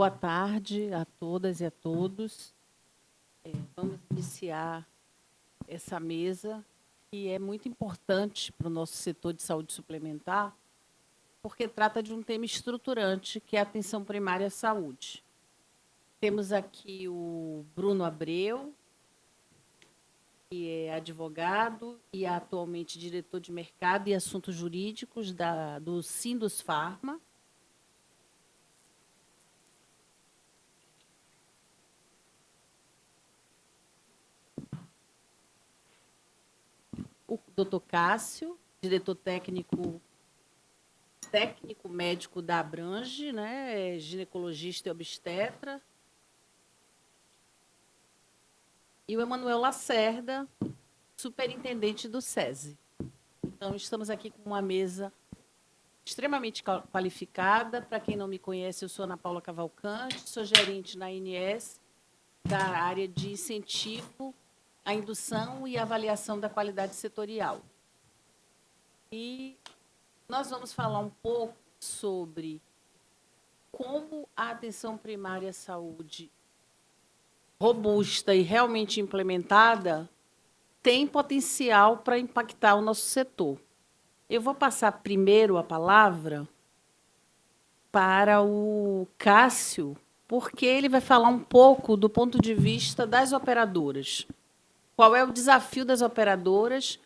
Boa tarde a todas e a todos. Vamos iniciar essa mesa, que é muito importante para o nosso setor de saúde suplementar, porque trata de um tema estruturante, que é a atenção primária à saúde. Temos aqui o Bruno Abreu, que é advogado e é atualmente diretor de mercado e assuntos jurídicos do Sindusfarma. O doutor Cássio, diretor técnico médico da Abrange, né, ginecologista e obstetra. E o Emanuel Lacerda, superintendente do SESI. Então, estamos aqui com uma mesa extremamente qualificada. Para quem não me conhece, eu sou Ana Paula Cavalcante, sou gerente na ANS, da área de incentivo à indução e avaliação da qualidade setorial. E nós vamos falar um pouco sobre como a atenção primária à saúde robusta e realmente implementada tem potencial para impactar o nosso setor. Eu vou passar primeiro a palavra para o Cássio, porque ele vai falar um pouco do ponto de vista das operadoras. Qual é o desafio das operadoras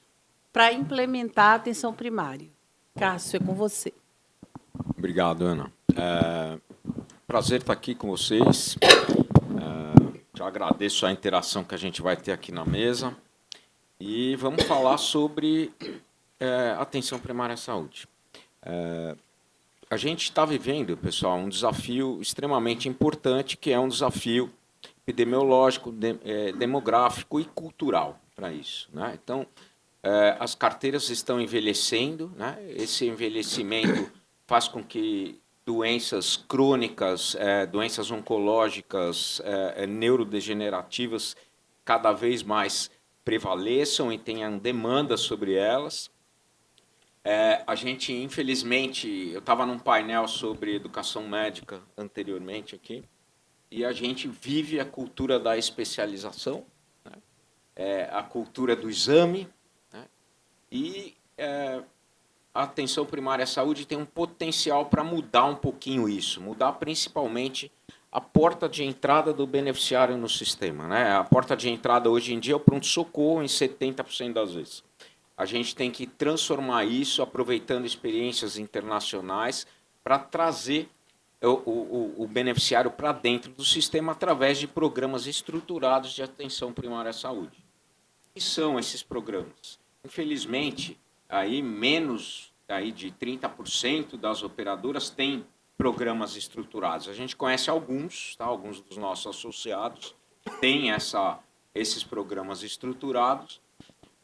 para implementar a atenção primária? Cássio, é com você. Obrigado, Ana. Prazer estar aqui com vocês. Eu agradeço a interação que a gente vai ter aqui na mesa. E vamos falar sobre atenção primária à saúde. A gente está vivendo, pessoal, um desafio extremamente importante, que é um desafio epidemiológico, demográfico e cultural para isso, né? Então, as carteiras estão envelhecendo, né? Esse envelhecimento faz com que doenças crônicas, doenças oncológicas, neurodegenerativas, cada vez mais prevaleçam e tenham demanda sobre elas. A gente, infelizmente, eu estava num painel sobre educação médica anteriormente aqui, e a gente vive a cultura da especialização, né? A cultura do exame, né? E a atenção primária à saúde tem um potencial para mudar um pouquinho isso, mudar principalmente a porta de entrada do beneficiário no sistema, né? A porta de entrada hoje em dia é o pronto-socorro em 70% das vezes. A gente tem que transformar isso, aproveitando experiências internacionais, para trazer o beneficiário para dentro do sistema através de programas estruturados de atenção primária à saúde. O que são esses programas? Infelizmente, aí menos de 30% das operadoras têm programas estruturados. A gente conhece alguns, tá? Alguns dos nossos associados têm esses programas estruturados,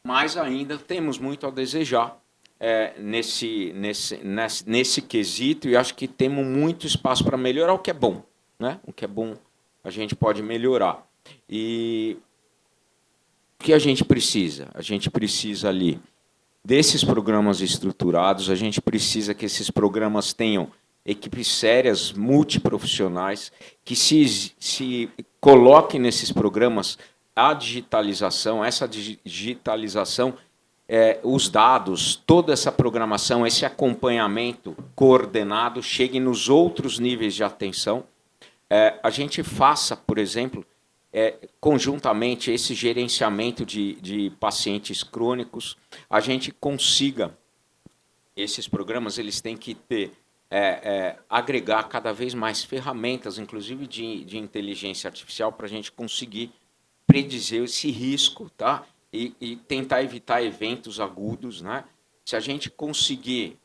mas ainda temos muito a desejar nesse quesito, e acho que temos muito espaço para melhorar, o que é bom, né? O que é bom a gente pode melhorar. E o que a gente precisa? A gente precisa ali desses programas estruturados, a gente precisa que esses programas tenham equipes sérias, multiprofissionais, que se coloquem nesses programas a digitalização, essa digitalização, os dados, toda essa programação, esse acompanhamento coordenado chegue nos outros níveis de atenção. A gente faça, por exemplo, conjuntamente esse gerenciamento de pacientes crônicos, a gente consiga, esses programas eles têm que ter, agregar cada vez mais ferramentas, inclusive de inteligência artificial, para a gente conseguir predizer esse risco, tá? E tentar evitar eventos agudos, né? Se a gente conseguir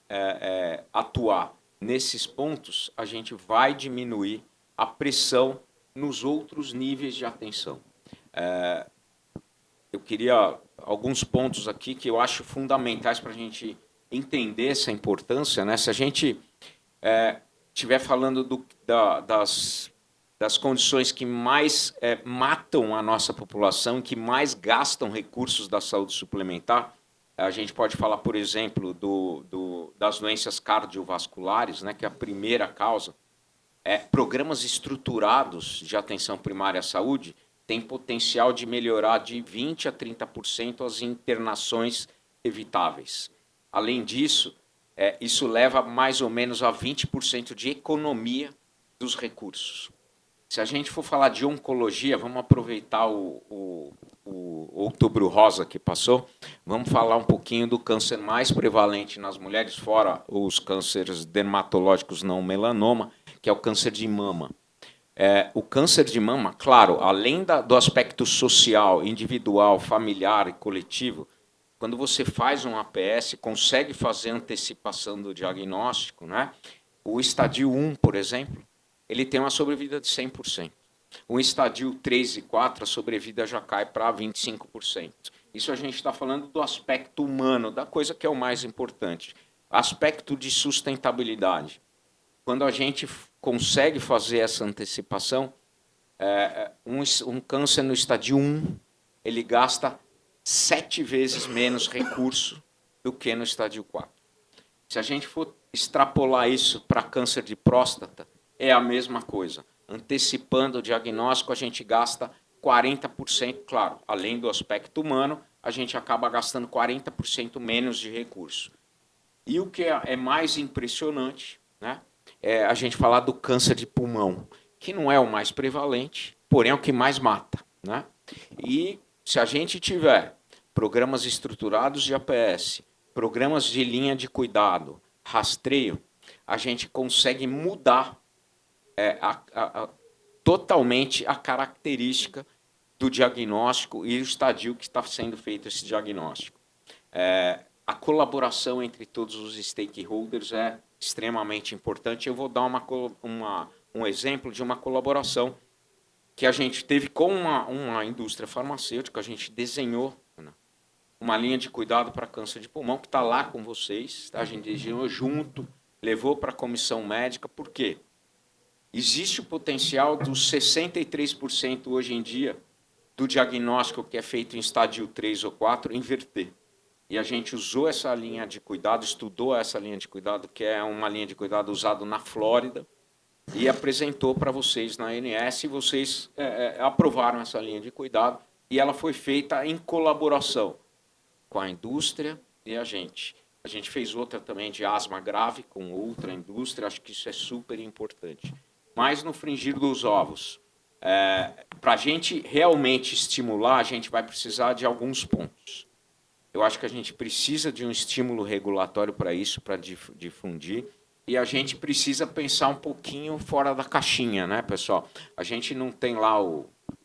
atuar nesses pontos, a gente vai diminuir a pressão nos outros níveis de atenção. Eu queria alguns pontos aqui que eu acho fundamentais para a gente entender essa importância, né? Se a gente estiver falando das condições que mais matam a nossa população, que mais gastam recursos da saúde suplementar, a gente pode falar, por exemplo, das doenças cardiovasculares, né, que é a primeira causa. programas estruturados de atenção primária à saúde têm potencial de melhorar de 20% a 30% as internações evitáveis. Além disso, isso leva mais ou menos a 20% de economia dos recursos. Se a gente for falar de oncologia, vamos aproveitar o Outubro Rosa que passou, vamos falar um pouquinho do câncer mais prevalente nas mulheres, fora os cânceres dermatológicos não melanoma, que é o câncer de mama. O câncer de mama, claro, além do aspecto social, individual, familiar e coletivo, quando você faz um APS, consegue fazer antecipação do diagnóstico, né? O estadio 1, por exemplo, ele tem uma sobrevida de 100%. O estadio 3 e 4, a sobrevida já cai para 25%. Isso a gente está falando do aspecto humano, da coisa que é o mais importante. Aspecto de sustentabilidade. Quando a gente consegue fazer essa antecipação, um câncer no estadio 1, ele gasta 7 vezes menos recurso do que no estadio 4. Se a gente for extrapolar isso para câncer de próstata, é a mesma coisa. Antecipando o diagnóstico, a gente gasta 40%, claro, além do aspecto humano, a gente acaba gastando 40% menos de recurso. E o que é mais impressionante, né, é a gente falar do câncer de pulmão, que não é o mais prevalente, porém é o que mais mata, né? E se a gente tiver programas estruturados de APS, programas de linha de cuidado, rastreio, a gente consegue mudar totalmente a característica do diagnóstico e o estadio que está sendo feito esse diagnóstico. A colaboração entre todos os stakeholders é extremamente importante. Eu vou dar um exemplo de uma colaboração que a gente teve com uma indústria farmacêutica. A gente desenhou uma linha de cuidado para câncer de pulmão, que está lá com vocês. Tá? A gente desenhou junto, levou para a comissão médica. Por quê? Existe o potencial dos 63% hoje em dia do diagnóstico que é feito em estádio 3 ou 4 inverter. E a gente usou essa linha de cuidado, estudou essa linha de cuidado, que é uma linha de cuidado usada na Flórida, e apresentou para vocês na ANS, e vocês aprovaram essa linha de cuidado, e ela foi feita em colaboração com a indústria e a gente. A gente fez outra também de asma grave com outra indústria, acho que isso é super importante. Mas no frigir dos ovos, para a gente realmente estimular, a gente vai precisar de alguns pontos. Eu acho que a gente precisa de um estímulo regulatório para isso, para difundir, e a gente precisa pensar um pouquinho fora da caixinha, né, pessoal? A gente não tem lá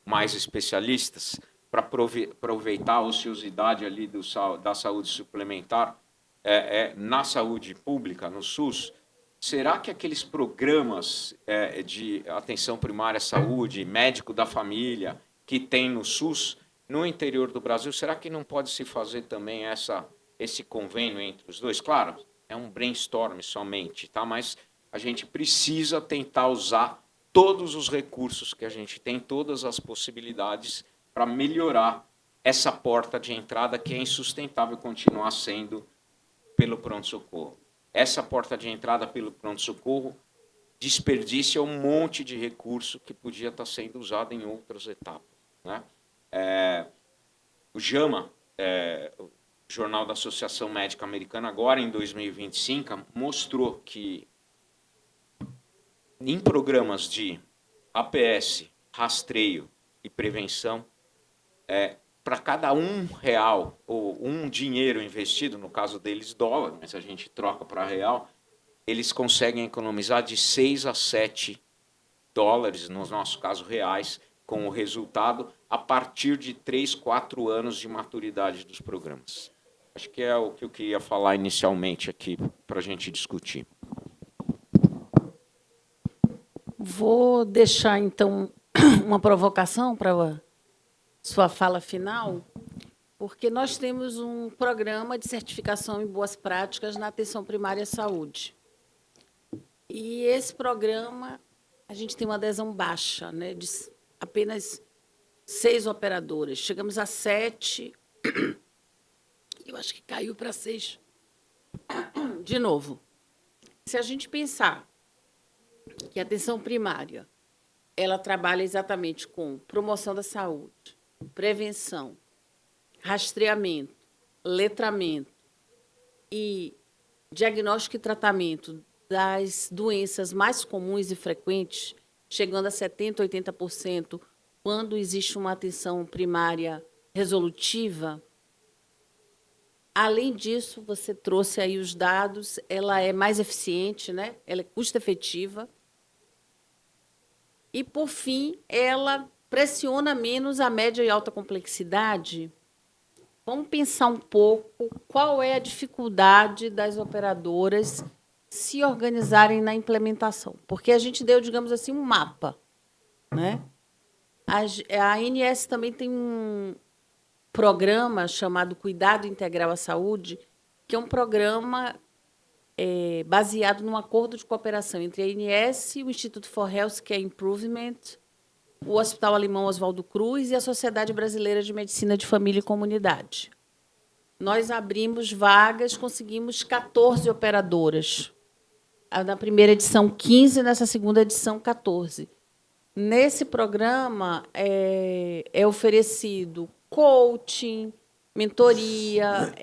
mais especialistas para aproveitar a ociosidade ali da saúde suplementar na saúde pública, no SUS. Será que aqueles programas de atenção primária à saúde, médico da família, que tem no SUS, no interior do Brasil, será que não pode se fazer também esse convênio entre os dois? Claro, é um brainstorm somente, tá? Mas a gente precisa tentar usar todos os recursos que a gente tem, todas as possibilidades para melhorar essa porta de entrada que é insustentável continuar sendo pelo pronto-socorro. Essa porta de entrada pelo pronto-socorro desperdiça um monte de recurso que podia estar sendo usado em outras etapas, né? O JAMA, o Jornal da Associação Médica Americana, agora em 2025, mostrou que em programas de APS, rastreio e prevenção, para cada R$1 ou dinheiro investido, no caso deles dólar, mas a gente troca para real, eles conseguem economizar de 6 a 7 dólares, no nosso caso reais, com o resultado a partir de 3, 4 anos de maturidade dos programas. Acho que é o que eu queria falar inicialmente aqui para a gente discutir. Vou deixar, então, uma provocação para a sua fala final, porque nós temos um programa de certificação em boas práticas na atenção primária à saúde. E esse programa, a gente tem uma adesão baixa, né, de apenas 6 operadoras. Chegamos a 7, eu acho que caiu para 6 de novo. Se a gente pensar que a atenção primária, ela trabalha exatamente com promoção da saúde, prevenção, rastreamento, letramento e diagnóstico e tratamento das doenças mais comuns e frequentes, chegando a 70%, 80%, quando existe uma atenção primária resolutiva. Além disso, você trouxe aí os dados, ela é mais eficiente, né? Ela é custo-efetiva. E, por fim, ela pressiona menos a média e alta complexidade. Vamos pensar um pouco qual é a dificuldade das operadoras se organizarem na implementação. Porque a gente deu, digamos assim, um mapa, né? A ANS também tem um programa chamado Cuidado Integral à Saúde, que é um programa baseado num acordo de cooperação entre a ANS, o Instituto for Healthcare Improvement, o Hospital Alemão Oswaldo Cruz e a Sociedade Brasileira de Medicina de Família e Comunidade. Nós abrimos vagas, conseguimos 14 operadoras. Na primeira edição, 15, nessa segunda edição, 14. Nesse programa é oferecido coaching, mentoria,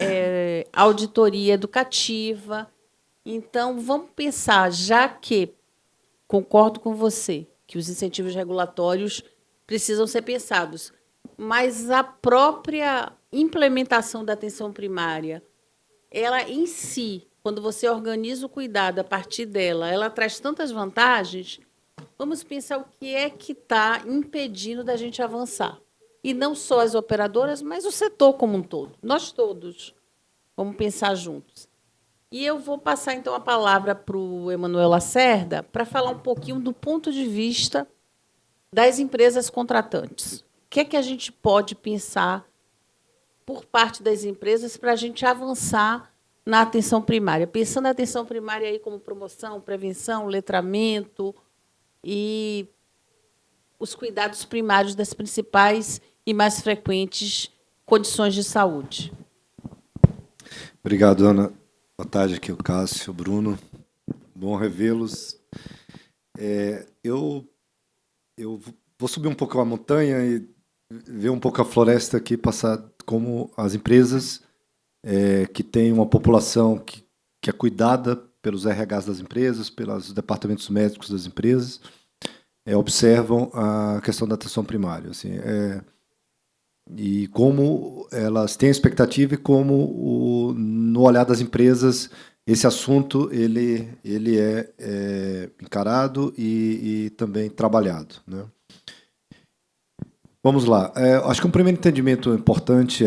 auditoria educativa. Então, vamos pensar, já que concordo com você, que os incentivos regulatórios precisam ser pensados, mas a própria implementação da atenção primária, ela em si, quando você organiza o cuidado a partir dela, ela traz tantas vantagens. Vamos pensar o que é que está impedindo da gente avançar. E não só as operadoras, mas o setor como um todo. Nós todos vamos pensar juntos. E eu vou passar, então, a palavra para o Emanuel Lacerda para falar um pouquinho do ponto de vista das empresas contratantes. O que é que a gente pode pensar por parte das empresas para a gente avançar na atenção primária? Pensando na atenção primária aí como promoção, prevenção, letramento e os cuidados primários das principais e mais frequentes condições de saúde. Obrigado, Ana. Boa tarde, aqui é o Cássio, o Bruno. Bom revê-los. Eu vou subir um pouco a montanha e ver um pouco a floresta aqui, passar como as empresas que têm uma população que é cuidada pelos RHs das empresas, pelos departamentos médicos das empresas, observam a questão da atenção primária. Assim, e como elas têm a expectativa e como, no olhar das empresas, esse assunto ele é encarado e também trabalhado, né? Vamos lá. Acho que um primeiro entendimento importante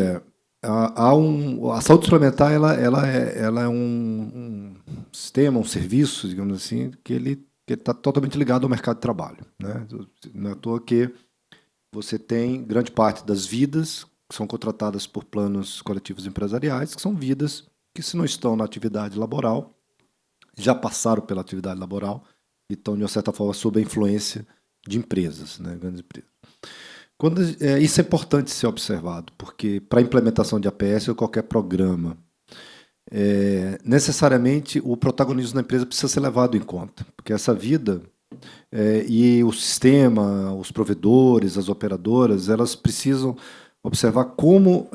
a saúde suplementar ela é um sistema, um serviço, digamos assim, que ele está totalmente ligado ao mercado de trabalho, né? Não é à toa que você tem grande parte das vidas que são contratadas por planos coletivos empresariais, que são vidas que, se não estão na atividade laboral, já passaram pela atividade laboral e estão, de uma certa forma, sob a influência de empresas, né, grandes empresas. Isso é importante ser observado, porque para a implementação de APS ou qualquer programa, necessariamente o protagonismo da empresa precisa ser levado em conta, porque essa vida e o sistema, os provedores, as operadoras, elas precisam observar como,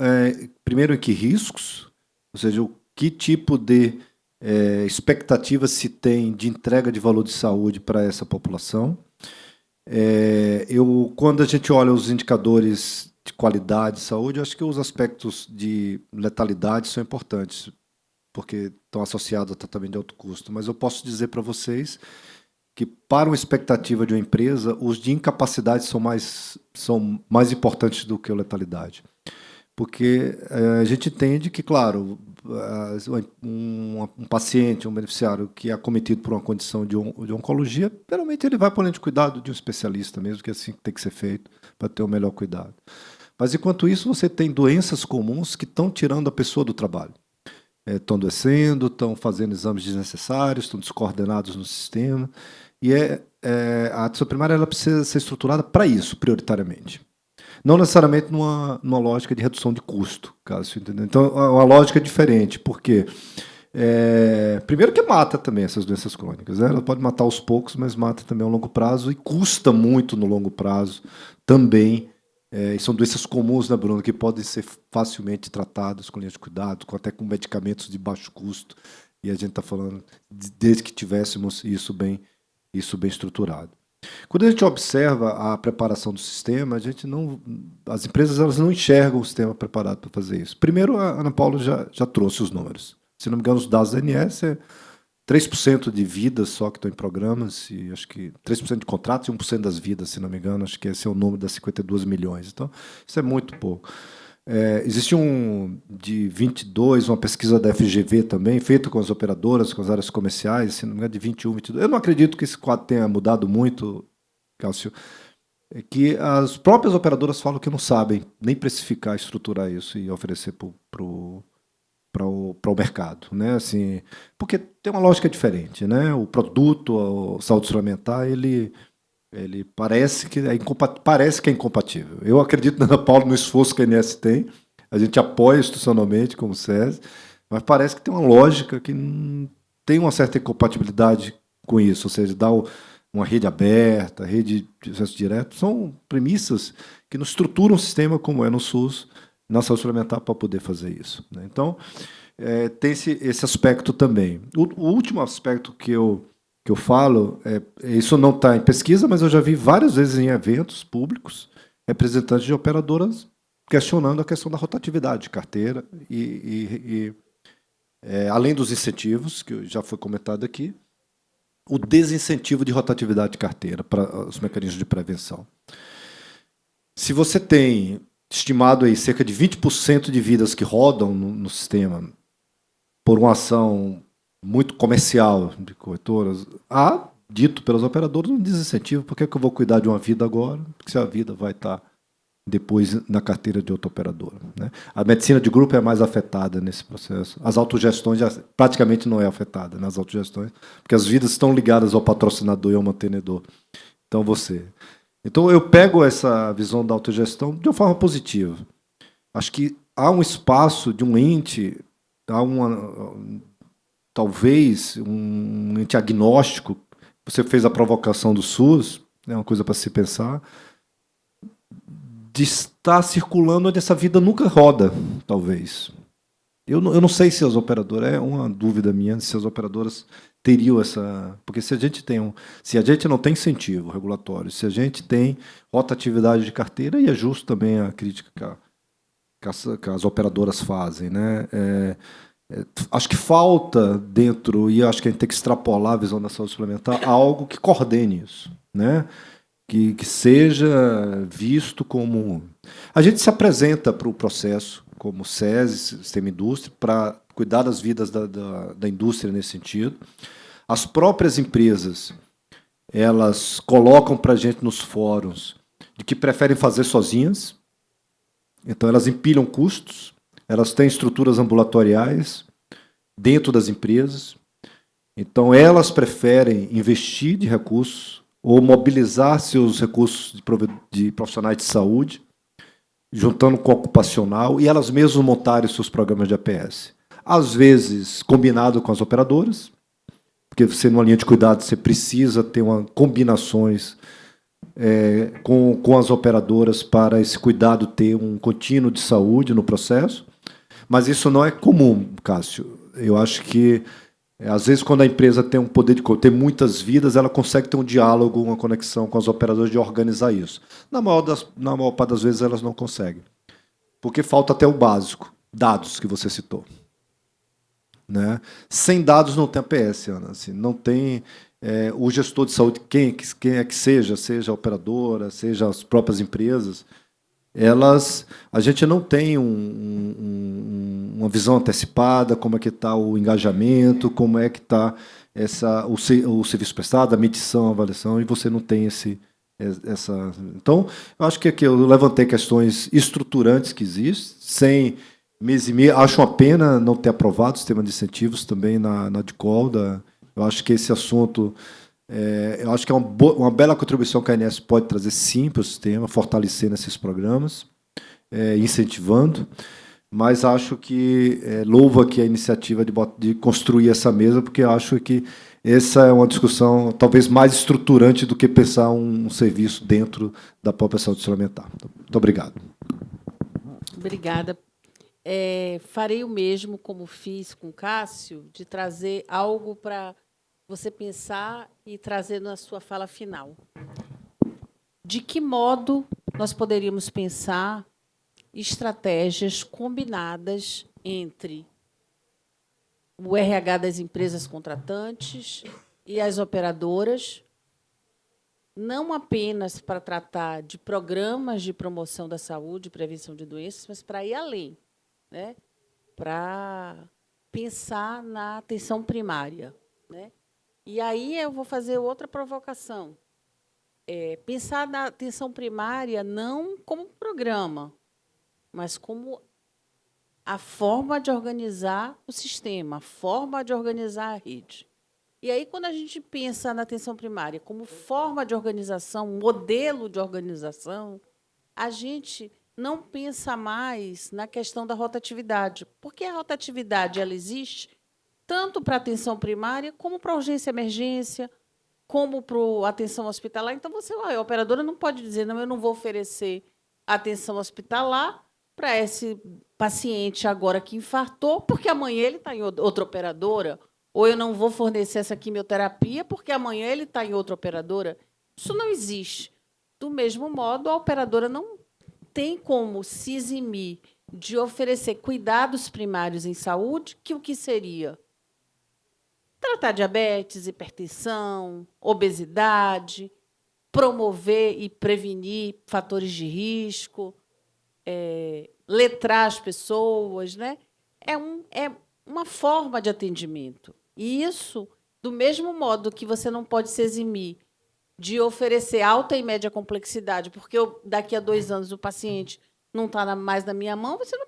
primeiro, em que riscos, ou seja, o que tipo de expectativa se tem de entrega de valor de saúde para essa população. Quando a gente olha os indicadores de qualidade de saúde, eu acho que os aspectos de letalidade são importantes, porque estão associados ao tratamento de alto custo. Mas eu posso dizer para vocês que, para uma expectativa de uma empresa, os de incapacidade são mais importantes do que a letalidade. Porque a gente entende que, claro, um paciente, um beneficiário que é acometido por uma condição de oncologia, geralmente ele vai para o lente de cuidado de um especialista mesmo, que é assim que tem que ser feito para ter o melhor cuidado. Mas, enquanto isso, você tem doenças comuns que estão tirando a pessoa do trabalho. Estão adoecendo, estão fazendo exames desnecessários, estão descoordenados no sistema. E a atenção primária ela precisa ser estruturada para isso, prioritariamente. Não necessariamente numa lógica de redução de custo, Cássio, entendeu? Então, a lógica é diferente, porque Primeiro que mata também essas doenças crônicas, né? Ela pode matar aos poucos, mas mata também a longo prazo e custa muito no longo prazo também. E são doenças comuns, né, Bruno, que podem ser facilmente tratadas com linhas de cuidado, até com medicamentos de baixo custo. E a gente está falando desde que tivéssemos isso bem estruturado. Quando a gente observa a preparação do sistema, as empresas elas não enxergam o sistema preparado para fazer isso. Primeiro, a Ana Paula já trouxe os números. Se não me engano, os dados da ANS é 3% de vidas só que estão em programas, e acho que 3% de contratos e 1% das vidas, se não me engano, acho que esse é o número das 52 milhões. Então, isso é muito pouco. Existe de 22, uma pesquisa da FGV também, feita com as operadoras, com as áreas comerciais, se não me engano, de 21, 22. Eu não acredito que esse quadro tenha mudado muito, Cássio, que as próprias operadoras falam que não sabem nem precificar, estruturar isso e oferecer para o mercado, né? Assim, porque tem uma lógica diferente, né? O produto, a saúde suplementar, ele parece que é incompatível. Eu acredito, Ana Paula, no esforço que a ANS tem, a gente apoia institucionalmente como SESI, mas parece que tem uma lógica que tem uma certa incompatibilidade com isso, ou seja, uma rede aberta, rede de acesso direto, são premissas que não estruturam um sistema como é no SUS, na saúde suplementar, para poder fazer isso, né? Então, tem esse aspecto também. O último aspecto que eu falo, isso não está em pesquisa, mas eu já vi várias vezes em eventos públicos representantes de operadoras questionando a questão da rotatividade de carteira além dos incentivos, que já foi comentado aqui, o desincentivo de rotatividade de carteira para os mecanismos de prevenção. Se você tem estimado aí cerca de 20% de vidas que rodam no sistema por uma ação muito comercial de corretoras, há, dito pelas operadoras, um desincentivo. Por que eu vou cuidar de uma vida agora? Porque se a vida vai estar depois na carteira de outra operadora, né? A medicina de grupo é mais afetada nesse processo. As autogestões praticamente não é afetada nas autogestões, porque as vidas estão ligadas ao patrocinador e ao mantenedor. Então eu pego essa visão da autogestão de uma forma positiva. Acho que há um espaço de um ente, talvez um ente agnóstico. Você fez a provocação do SUS, é uma coisa para se pensar, de estar circulando onde essa vida nunca roda, talvez. Eu não sei se as operadoras, é uma dúvida minha, se as operadoras teriam essa... Porque se a gente não tem incentivo regulatório, se a gente tem rotatividade de carteira, e é justo também a crítica que as operadoras fazem, né? Acho que falta dentro, e acho que a gente tem que extrapolar a visão da saúde suplementar, algo que coordene isso, né? Que seja visto como... A gente se apresenta para o processo como SESI, Sistema Indústria, para cuidar das vidas da indústria nesse sentido. As próprias empresas, elas colocam para a gente nos fóruns de que preferem fazer sozinhas, então elas empilham custos, elas têm estruturas ambulatoriais dentro das empresas, então elas preferem investir de recursos ou mobilizar seus recursos de profissionais de saúde, juntando com o ocupacional, e elas mesmas montarem seus programas de APS. Às vezes, combinado com as operadoras, porque você, numa linha de cuidado, você precisa ter combinações com as operadoras para esse cuidado ter um contínuo de saúde no processo. Mas isso não é comum, Cássio. Eu acho que, às vezes, quando a empresa tem um poder de ter muitas vidas, ela consegue ter um diálogo, uma conexão com as operadoras de organizar isso. Na maior parte das vezes, elas não conseguem. Porque falta até o básico, dados que você citou, né? Sem dados não tem APS, Ana. Assim, não tem o gestor de saúde, quem é que seja a operadora, seja as próprias empresas, a gente não tem uma visão antecipada, como é que está o engajamento, como é que está o serviço prestado, a medição, a avaliação, e você não tem essa... Então, eu acho que aqui eu levantei questões estruturantes que existem, sem mês e meio. Acho uma pena não ter aprovado o sistema de incentivos também na DICOL. Eu acho que esse assunto... eu acho que é uma bela contribuição que a ANS pode trazer, sim, para o sistema, fortalecendo esses programas, incentivando. mas acho que louvo aqui a iniciativa de construir essa mesa, porque acho que essa é uma discussão talvez mais estruturante do que pensar um serviço dentro da própria saúde suplementar. Muito obrigado. Obrigada. Farei o mesmo como fiz com o Cássio, de trazer algo para você pensar e trazer na sua fala final. De que modo nós poderíamos pensar estratégias combinadas entre o RH das empresas contratantes e as operadoras, não apenas para tratar de programas de promoção da saúde e prevenção de doenças, mas para ir além, né? Para pensar na atenção primária, né? E aí eu vou fazer outra provocação. Pensar na atenção primária não como programa, mas como a forma de organizar o sistema, a forma de organizar a rede. E aí, quando a gente pensa na atenção primária como forma de organização, modelo de organização, a gente não pensa mais na questão da rotatividade, porque a rotatividade ela existe tanto para a atenção primária, como para a urgência e emergência, como para a atenção hospitalar. Então, a operadora não pode dizer, não, eu não vou oferecer atenção hospitalar para esse paciente agora que infartou, porque amanhã ele está em outra operadora, ou eu não vou fornecer essa quimioterapia, porque amanhã ele está em outra operadora. Isso não existe. Do mesmo modo, a operadora não tem como se eximir de oferecer cuidados primários em saúde, que o que seria? Tratar diabetes, hipertensão, obesidade, promover e prevenir fatores de risco, letrar as pessoas, né? É uma forma de atendimento. E isso, do mesmo modo que você não pode se eximir de oferecer alta e média complexidade, porque daqui a 2 anos o paciente não está mais na minha mão, você não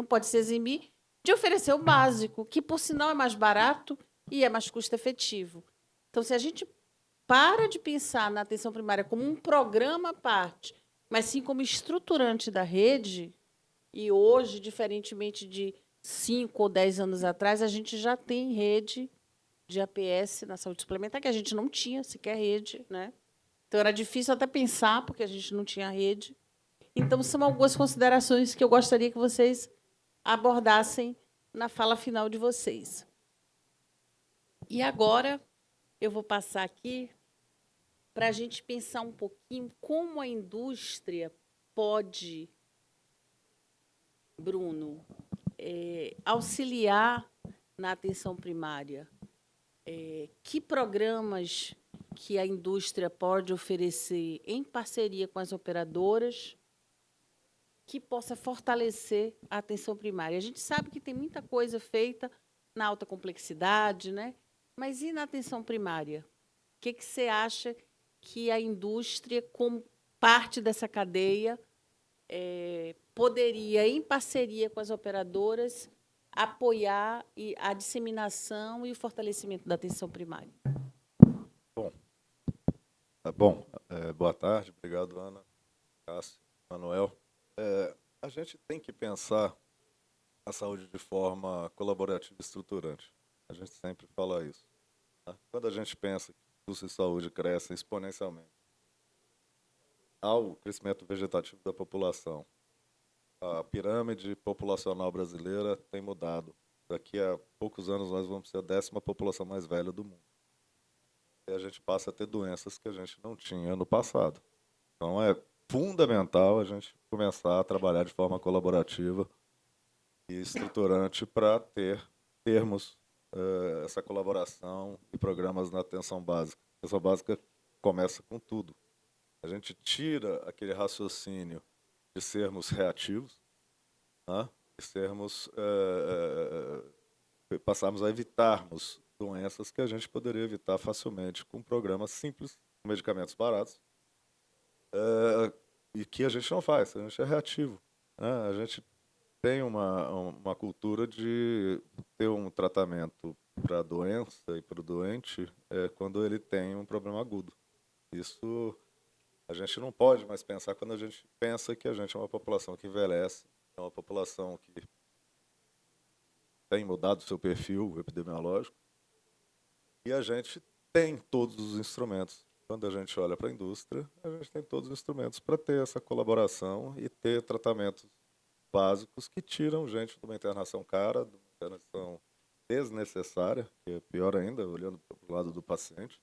pode se eximir de oferecer o básico, que, por sinal, é mais barato e é mais custo-efetivo. Então, se a gente para de pensar na atenção primária como um programa à parte, mas sim como estruturante da rede, e hoje, diferentemente de 5 ou 10 anos atrás, a gente já tem rede de APS na saúde suplementar, que a gente não tinha sequer rede, né? Então, era difícil até pensar, porque a gente não tinha rede. Então, são algumas considerações que eu gostaria que vocês abordassem na fala final de vocês. E agora, eu vou passar aqui para a gente pensar um pouquinho como a indústria pode, Bruno, auxiliar na atenção primária. Que programas que a indústria pode oferecer em parceria com as operadoras que possa fortalecer a atenção primária? A gente sabe que tem muita coisa feita na alta complexidade, né? Mas e na atenção primária? O que você acha que a indústria, como parte dessa cadeia, poderia, em parceria com as operadoras, apoiar a disseminação e o fortalecimento da atenção primária? Boa tarde, obrigado, Ana, Cássio, Manuel. A gente tem que pensar a saúde de forma colaborativa e estruturante. A gente sempre fala isso, tá? Quando a gente pensa que a indústria de saúde cresce exponencialmente ao crescimento vegetativo da população, a pirâmide populacional brasileira tem mudado. Daqui a poucos anos nós vamos ser a 10ª população mais velha do mundo. E a gente passa a ter doenças que a gente não tinha no passado. Então é fundamental a gente começar a trabalhar de forma colaborativa e estruturante para termos essa colaboração e programas na atenção básica. A atenção básica começa com tudo. A gente tira aquele raciocínio de sermos reativos, né? De sermos, passarmos a evitarmos doenças que a gente poderia evitar facilmente com programas simples, com medicamentos baratos, e que a gente não faz, a gente é reativo, né? A gente tem uma cultura de ter um tratamento para a doença e para o doente quando ele tem um problema agudo. Isso a gente não pode mais pensar quando a gente pensa que a gente é uma população que envelhece É uma população que tem mudado seu perfil epidemiológico e a gente tem todos os instrumentos. Quando a gente olha para a indústria, a gente tem todos os instrumentos para ter essa colaboração e ter tratamentos básicos que tiram gente de uma internação cara, de uma internação desnecessária, que é pior ainda, olhando para o lado do paciente.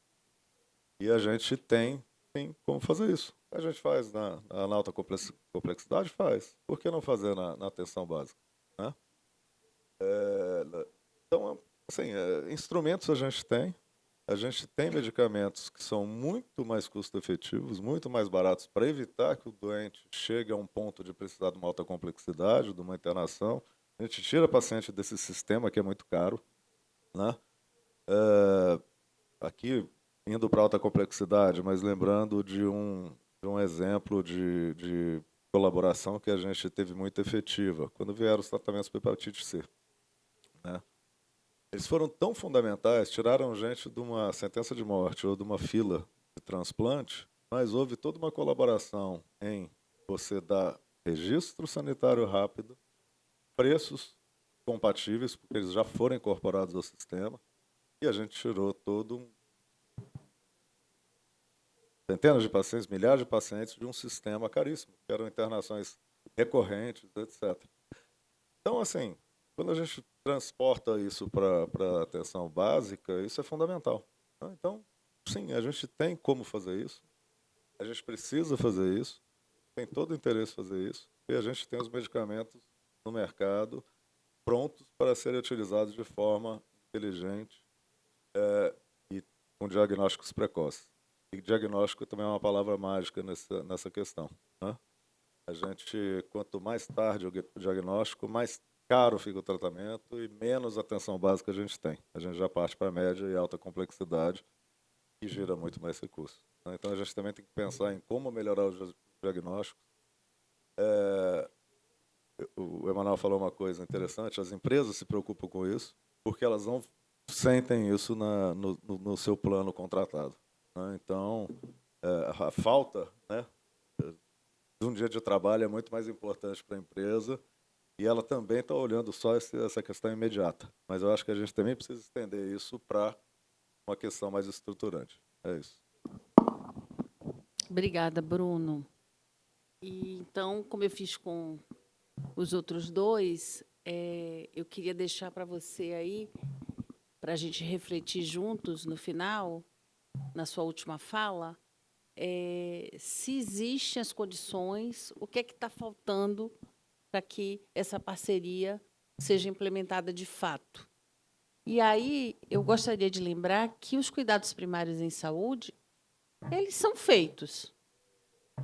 E a gente tem, sim, como fazer isso. A gente faz na alta complexidade, faz. Por que não fazer na atenção básica, né? Então, assim, instrumentos a gente tem medicamentos que são muito mais custo-efetivos, muito mais baratos para evitar que o doente chegue a um ponto de precisar de uma alta complexidade, de uma internação. A gente tira o paciente desse sistema que é muito caro, né? Aqui, indo para alta complexidade, mas lembrando de um exemplo de colaboração que a gente teve muito efetiva, quando vieram os tratamentos para hepatite C, né? Eles foram tão fundamentais, tiraram gente de uma sentença de morte ou de uma fila de transplante, mas houve toda uma colaboração em você dar registro sanitário rápido, preços compatíveis, porque eles já foram incorporados ao sistema, e a gente tirou centenas de pacientes, milhares de pacientes de um sistema caríssimo, que eram internações recorrentes, etc. Então, assim, quando a gente transporta isso para a atenção básica, isso é fundamental, né? Então, sim, a gente tem como fazer isso, a gente precisa fazer isso, tem todo o interesse em fazer isso, e a gente tem os medicamentos no mercado prontos para serem utilizados de forma inteligente e com diagnósticos precoces. E diagnóstico também é uma palavra mágica nessa questão, né? A gente, quanto mais tarde o diagnóstico, mais caro fica o tratamento e menos atenção básica a gente tem. A gente já parte para média e alta complexidade e gira muito mais recursos, né? Então a gente também tem que pensar em como melhorar o diagnóstico. O Emanuel falou uma coisa interessante, as empresas se preocupam com isso porque elas não sentem isso no seu plano contratado, né? Então, a falta, né, de um dia de trabalho é muito mais importante para a empresa e ela também está olhando só essa questão imediata. Mas eu acho que a gente também precisa estender isso para uma questão mais estruturante. É isso. Obrigada, Bruno. E então, como eu fiz com os outros dois, eu queria deixar para você aí, para a gente refletir juntos no final, na sua última fala, se existem as condições, o que é que está faltando para que essa parceria seja implementada de fato. E aí, eu gostaria de lembrar que os cuidados primários em saúde, eles são feitos,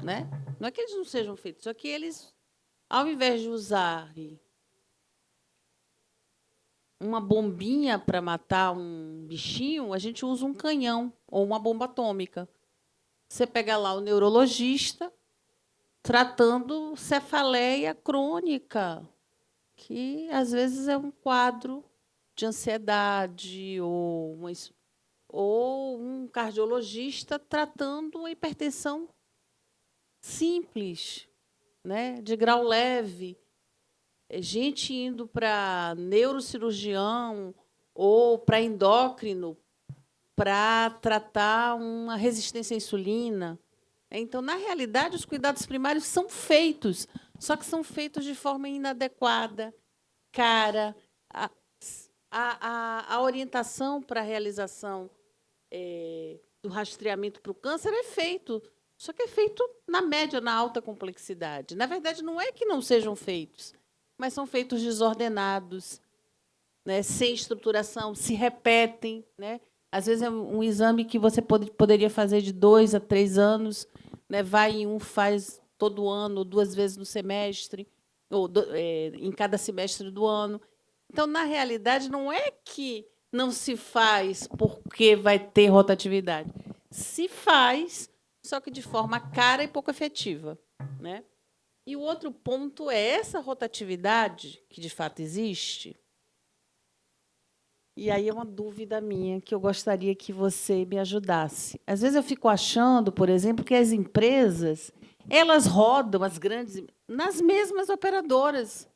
né? Não é que eles não sejam feitos, só que eles, ao invés de usar uma bombinha para matar um bichinho, a gente usa um canhão ou uma bomba atômica. Você pega lá o neurologista tratando cefaleia crônica, que às vezes é um quadro de ansiedade, ou um cardiologista tratando uma hipertensão simples, né, de grau leve. Gente indo para neurocirurgião ou para endócrino para tratar uma resistência à insulina. Então, na realidade, os cuidados primários são feitos, só que são feitos de forma inadequada, cara. A orientação para a realização do rastreamento para o câncer é feito, só que é feito na média, na alta complexidade. Na verdade, não é que não sejam feitos, mas são feitos desordenados, né, sem estruturação, se repetem, né? Às vezes é um exame que você poderia fazer de 2 a 3 anos, né? Vai em um, faz todo ano, ou 2 vezes no semestre, ou em cada semestre do ano. Então, na realidade, não é que não se faz porque vai ter rotatividade. Se faz, só que de forma cara e pouco efetiva, né? E o outro ponto é essa rotatividade, que de fato existe, E aí é uma dúvida minha que eu gostaria que você me ajudasse. Às vezes eu fico achando, por exemplo, que as empresas, elas rodam as grandes nas mesmas operadoras.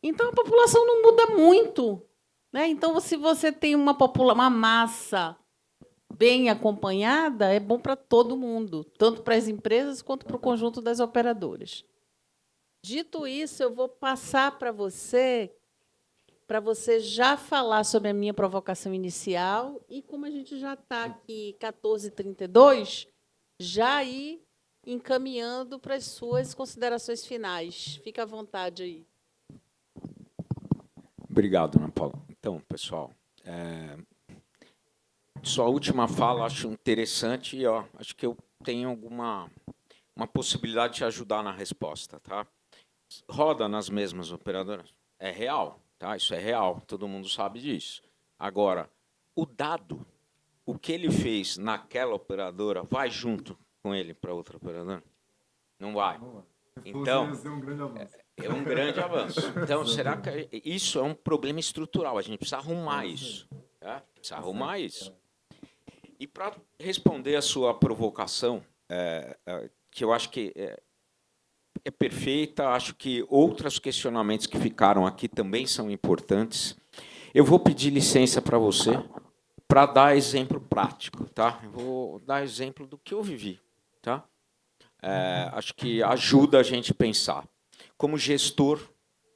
Então a população não muda muito, né? Então se você tem uma massa bem acompanhada, é bom para todo mundo, tanto para as empresas quanto para o conjunto das operadoras. Dito isso, eu vou passar para você já falar sobre a minha provocação inicial e como a gente já está aqui 14h32, já ir encaminhando para as suas considerações finais. Fica à vontade aí. Obrigado, Ana Paula. Então, pessoal, sua última fala acho interessante e acho que eu tenho uma possibilidade de te ajudar na resposta, tá? Roda nas mesmas operadoras? É real, tá? Isso é real, todo mundo sabe disso. Agora, o dado, o que ele fez naquela operadora, vai junto com ele para outra operadora? Não vai. Então, é um grande avanço. Então, será que isso é um problema estrutural? A gente precisa arrumar isso. Tá? Precisa arrumar isso. E para responder a sua provocação, que eu acho que é perfeita, acho que outros questionamentos que ficaram aqui também são importantes. Eu vou pedir licença para você para dar exemplo prático, tá? Eu vou dar exemplo do que eu vivi, tá? Acho que ajuda a gente a pensar. Como gestor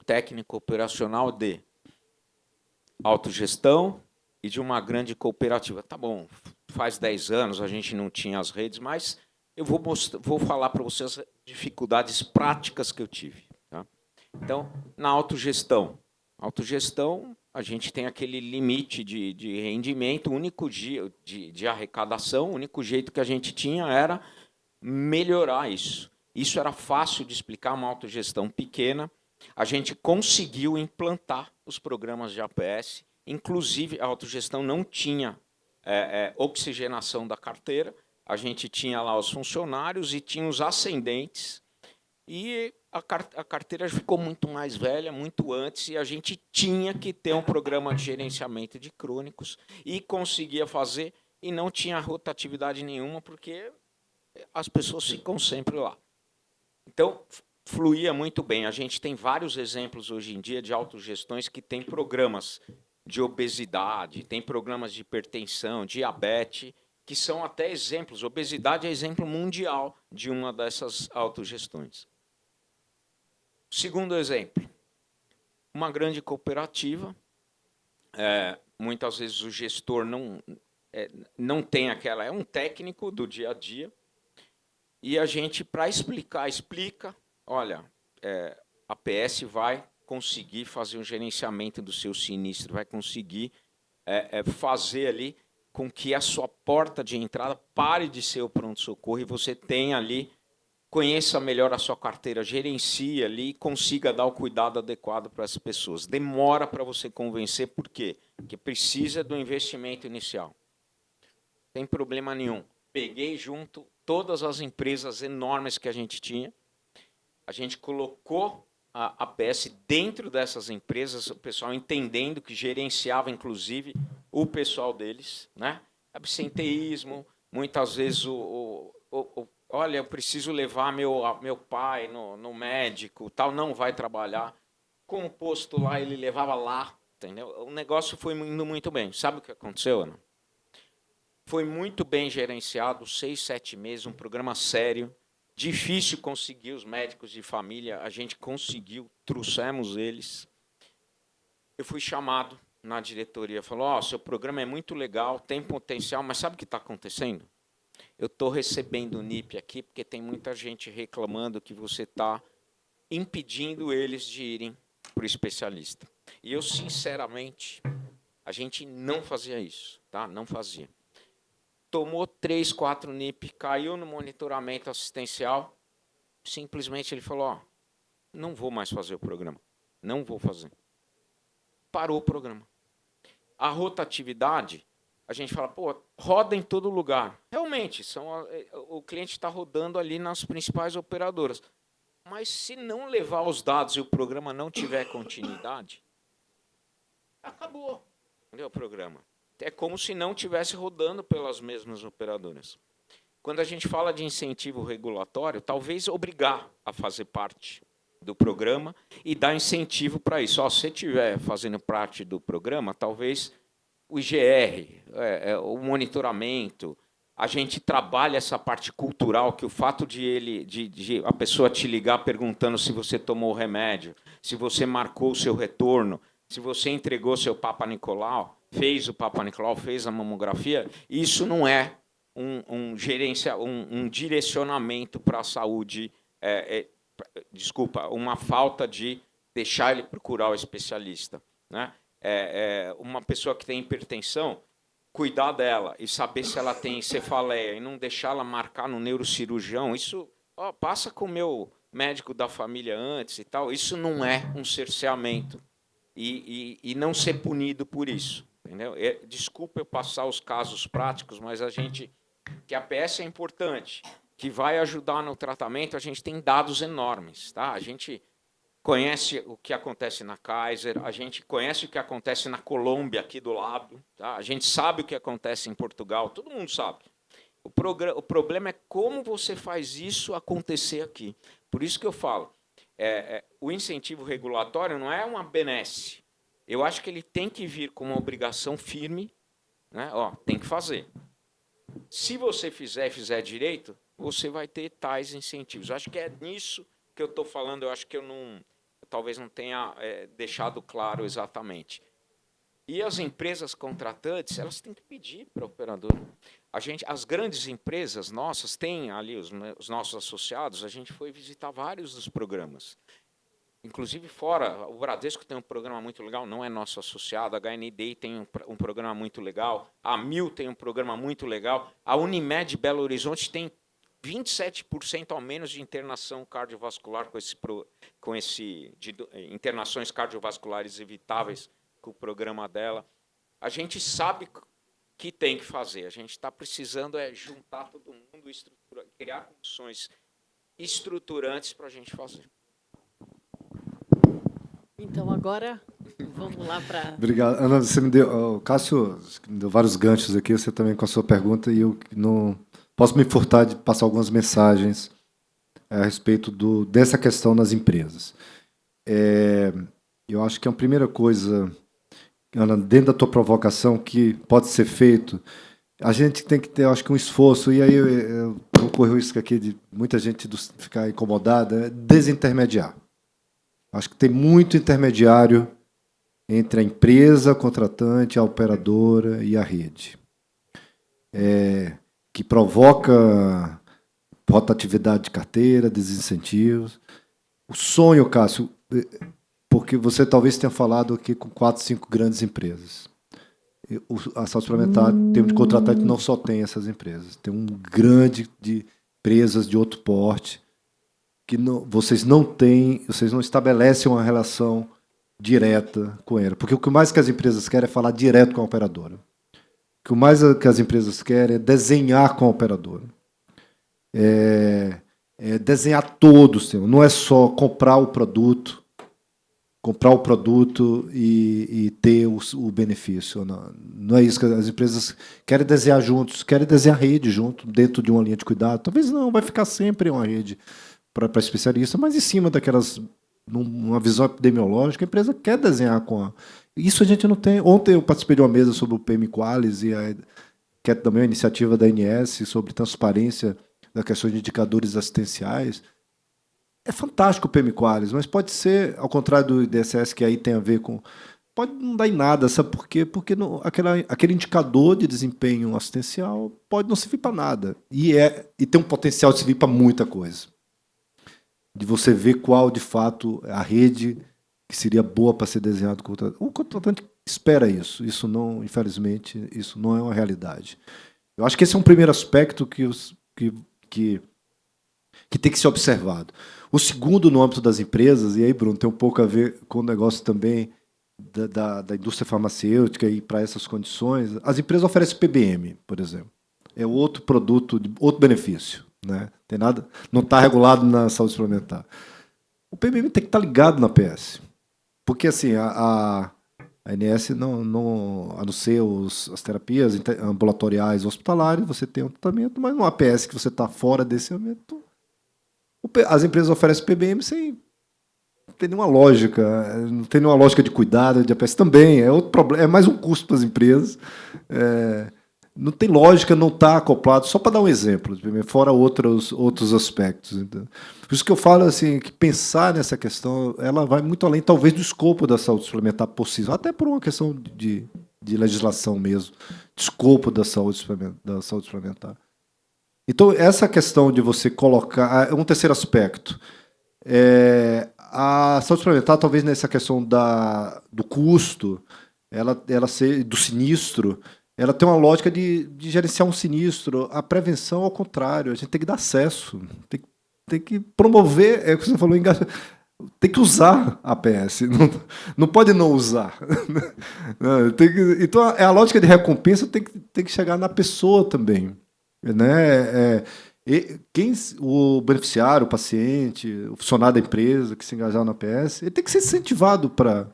técnico operacional de autogestão e de uma grande cooperativa. Tá bom, faz 10 anos a gente não tinha as redes, mas eu vou falar para vocês as dificuldades práticas que eu tive. Tá? Então, na autogestão, a gente tem aquele limite de rendimento, o único dia de arrecadação, o único jeito que a gente tinha era melhorar isso. Isso era fácil de explicar, uma autogestão pequena. A gente conseguiu implantar os programas de APS, inclusive a autogestão não tinha oxigenação da carteira, a gente tinha lá os funcionários e tinha os ascendentes, e a carteira ficou muito mais velha, muito antes, e a gente tinha que ter um programa de gerenciamento de crônicos, e conseguia fazer, e não tinha rotatividade nenhuma, porque as pessoas ficam sempre lá. Então, fluía muito bem. A gente tem vários exemplos hoje em dia de autogestões que têm programas de obesidade, tem programas de hipertensão, diabetes, que são até exemplos. Obesidade é exemplo mundial de uma dessas autogestões. Segundo exemplo, uma grande cooperativa, muitas vezes o gestor não tem aquela, é um técnico do dia a dia, e a gente, para explica, olha, a PS vai conseguir fazer um gerenciamento do seu sinistro, vai conseguir fazer ali com que a sua porta de entrada pare de ser o pronto-socorro e você tenha ali, conheça melhor a sua carteira, gerencie ali e consiga dar o cuidado adequado para as pessoas. Demora para você convencer, por quê? Porque precisa do investimento inicial. Não tem problema nenhum. Peguei junto todas as empresas enormes que a gente tinha, a gente colocou a APS dentro dessas empresas, o pessoal entendendo que gerenciava, inclusive, o pessoal deles, né? Absenteísmo, muitas vezes olha, eu preciso levar meu pai no médico, tal, não vai trabalhar. Com o posto lá, ele levava lá, entendeu? O negócio foi indo muito bem. Sabe o que aconteceu, Ana? Foi muito bem gerenciado, 6, 7 meses, um programa sério. Difícil conseguir os médicos de família, a gente conseguiu, trouxemos eles. Eu fui chamado na diretoria, falou, seu programa é muito legal, tem potencial, mas sabe o que está acontecendo? Eu estou recebendo o NIP aqui porque tem muita gente reclamando que você está impedindo eles de irem para o especialista. E eu, sinceramente, a gente não fazia isso, tá? Não fazia. Tomou 3, 4 NIP, caiu no monitoramento assistencial, simplesmente ele falou, não vou mais fazer o programa, não vou fazer. Parou o programa. A rotatividade, a gente fala, roda em todo lugar. Realmente, o cliente está rodando ali nas principais operadoras. Mas se não levar os dados e o programa não tiver continuidade, acabou. Entendeu? O programa. É como se não estivesse rodando pelas mesmas operadoras. Quando a gente fala de incentivo regulatório, talvez obrigar a fazer parte do programa e dar incentivo para isso. Ó, se você estiver fazendo parte do programa, talvez o IGR, o monitoramento, a gente trabalha essa parte cultural, que o fato de a pessoa te ligar perguntando se você tomou o remédio, se você marcou o seu retorno, se você entregou seu Papa Nicolau, fez o Papa Nicolau, fez a mamografia, isso não é um direcionamento para a saúde, desculpa, uma falta de deixar ele procurar o especialista, né? Uma pessoa que tem hipertensão, cuidar dela e saber se ela tem cefaleia e não deixá-la marcar no neurocirurgião, isso passa com o meu médico da família antes e tal, isso não é um cerceamento e não ser punido por isso. Entendeu? Desculpa eu passar os casos práticos, mas que a PS é importante, que vai ajudar no tratamento, a gente tem dados enormes, tá? A gente conhece o que acontece na Kaiser, a gente conhece o que acontece na Colômbia, aqui do lado, tá? A gente sabe o que acontece em Portugal, todo mundo sabe. O problema é como você faz isso acontecer aqui. Por isso que eu falo, o incentivo regulatório não é uma benesse. Eu acho que ele tem que vir com uma obrigação firme, né? Tem que fazer. Se você fizer direito, você vai ter tais incentivos. Eu acho que é nisso que eu estou falando, eu acho que eu talvez não tenha deixado claro exatamente. E as empresas contratantes, elas têm que pedir para a operadora. As grandes empresas nossas têm ali os nossos associados, a gente foi visitar vários dos programas. Inclusive fora, o Bradesco tem um programa muito legal, não é nosso associado, a HND tem um programa muito legal, a Mil tem um programa muito legal, a Unimed Belo Horizonte tem 27% ao menos de internação cardiovascular de internações cardiovasculares evitáveis com o programa dela. A gente sabe que tem que fazer, a gente está precisando juntar todo mundo, criar condições estruturantes para a gente fazer. Então, agora, vamos lá para... Obrigado. Ana, você me deu... O Cássio me deu vários ganchos aqui, você também com a sua pergunta, e eu não posso me furtar de passar algumas mensagens a respeito dessa questão nas empresas. Eu acho que a primeira coisa, Ana, dentro da tua provocação, que pode ser feito, a gente tem que ter, acho que, um esforço, e aí eu corro o risco aqui de muita gente ficar incomodada, desintermediar. Acho que tem muito intermediário entre a empresa, a contratante, a operadora e a rede, que provoca rotatividade de carteira, desincentivos. O sonho, Cássio, porque você talvez tenha falado aqui com 4, 5 grandes empresas. A saúde suplementar, em termos de contratante, não só tem essas empresas. Tem um grande de empresas de outro porte, que vocês não estabelecem uma relação direta com ela. Porque o que mais que as empresas querem é falar direto com a operadora. O que mais que as empresas querem é desenhar com a operadora. Desenhar todo o sistema. Não é só comprar o produto e ter o benefício. Não é isso que as empresas querem desenhar juntos, querem desenhar rede junto, dentro de uma linha de cuidado. Talvez não, vai ficar sempre uma rede para especialista, mas em cima daquelas, numa visão epidemiológica, a empresa quer desenhar com a... Isso a gente não tem. Ontem eu participei de uma mesa sobre o PM Qualis, que é também uma iniciativa da ANS sobre transparência da questão de indicadores assistenciais. É fantástico o PM Qualis, mas pode ser, ao contrário do IDSS, que aí tem a ver com... Pode não dar em nada, sabe por quê? Porque aquele indicador de desempenho assistencial pode não servir para nada. E tem um potencial de servir para muita coisa. De você ver qual, de fato, a rede que seria boa para ser desenhado. O contratante espera isso. Isso não, infelizmente, isso não é uma realidade. Eu acho que esse é um primeiro aspecto que tem que ser observado. O segundo, no âmbito das empresas, e aí, Bruno, tem um pouco a ver com o negócio também da indústria farmacêutica e para essas condições. As empresas oferecem PBM, por exemplo. É outro produto, outro benefício. Né? Tem nada, não está regulado na saúde suplementar. O PBM tem que estar ligado na PS. Porque assim, A ANS, a não ser as terapias ambulatoriais hospitalares, você tem um tratamento, mas no APS que você está fora desse momento, as empresas oferecem PBM sem ter nenhuma lógica, não tem nenhuma lógica de cuidado, de APS também, é outro problema, é mais um custo para as empresas. Não tem lógica, não está acoplado, só para dar um exemplo, fora outros aspectos. Então, por isso que eu falo assim, que pensar nessa questão, ela vai muito além, talvez, do escopo da saúde suplementar possível, até por uma questão de legislação mesmo, de escopo da saúde suplementar. Então, essa questão de você colocar... Um terceiro aspecto. A saúde suplementar, talvez nessa questão do custo, do sinistro, ela tem uma lógica de gerenciar um sinistro. A prevenção, ao contrário, a gente tem que dar acesso, tem que promover, é o que você falou, tem que usar a APS, não pode não usar. Então, a lógica de recompensa tem que chegar na pessoa também. Né? O beneficiário, o paciente, o funcionário da empresa que se engajar na APS, ele tem que ser incentivado para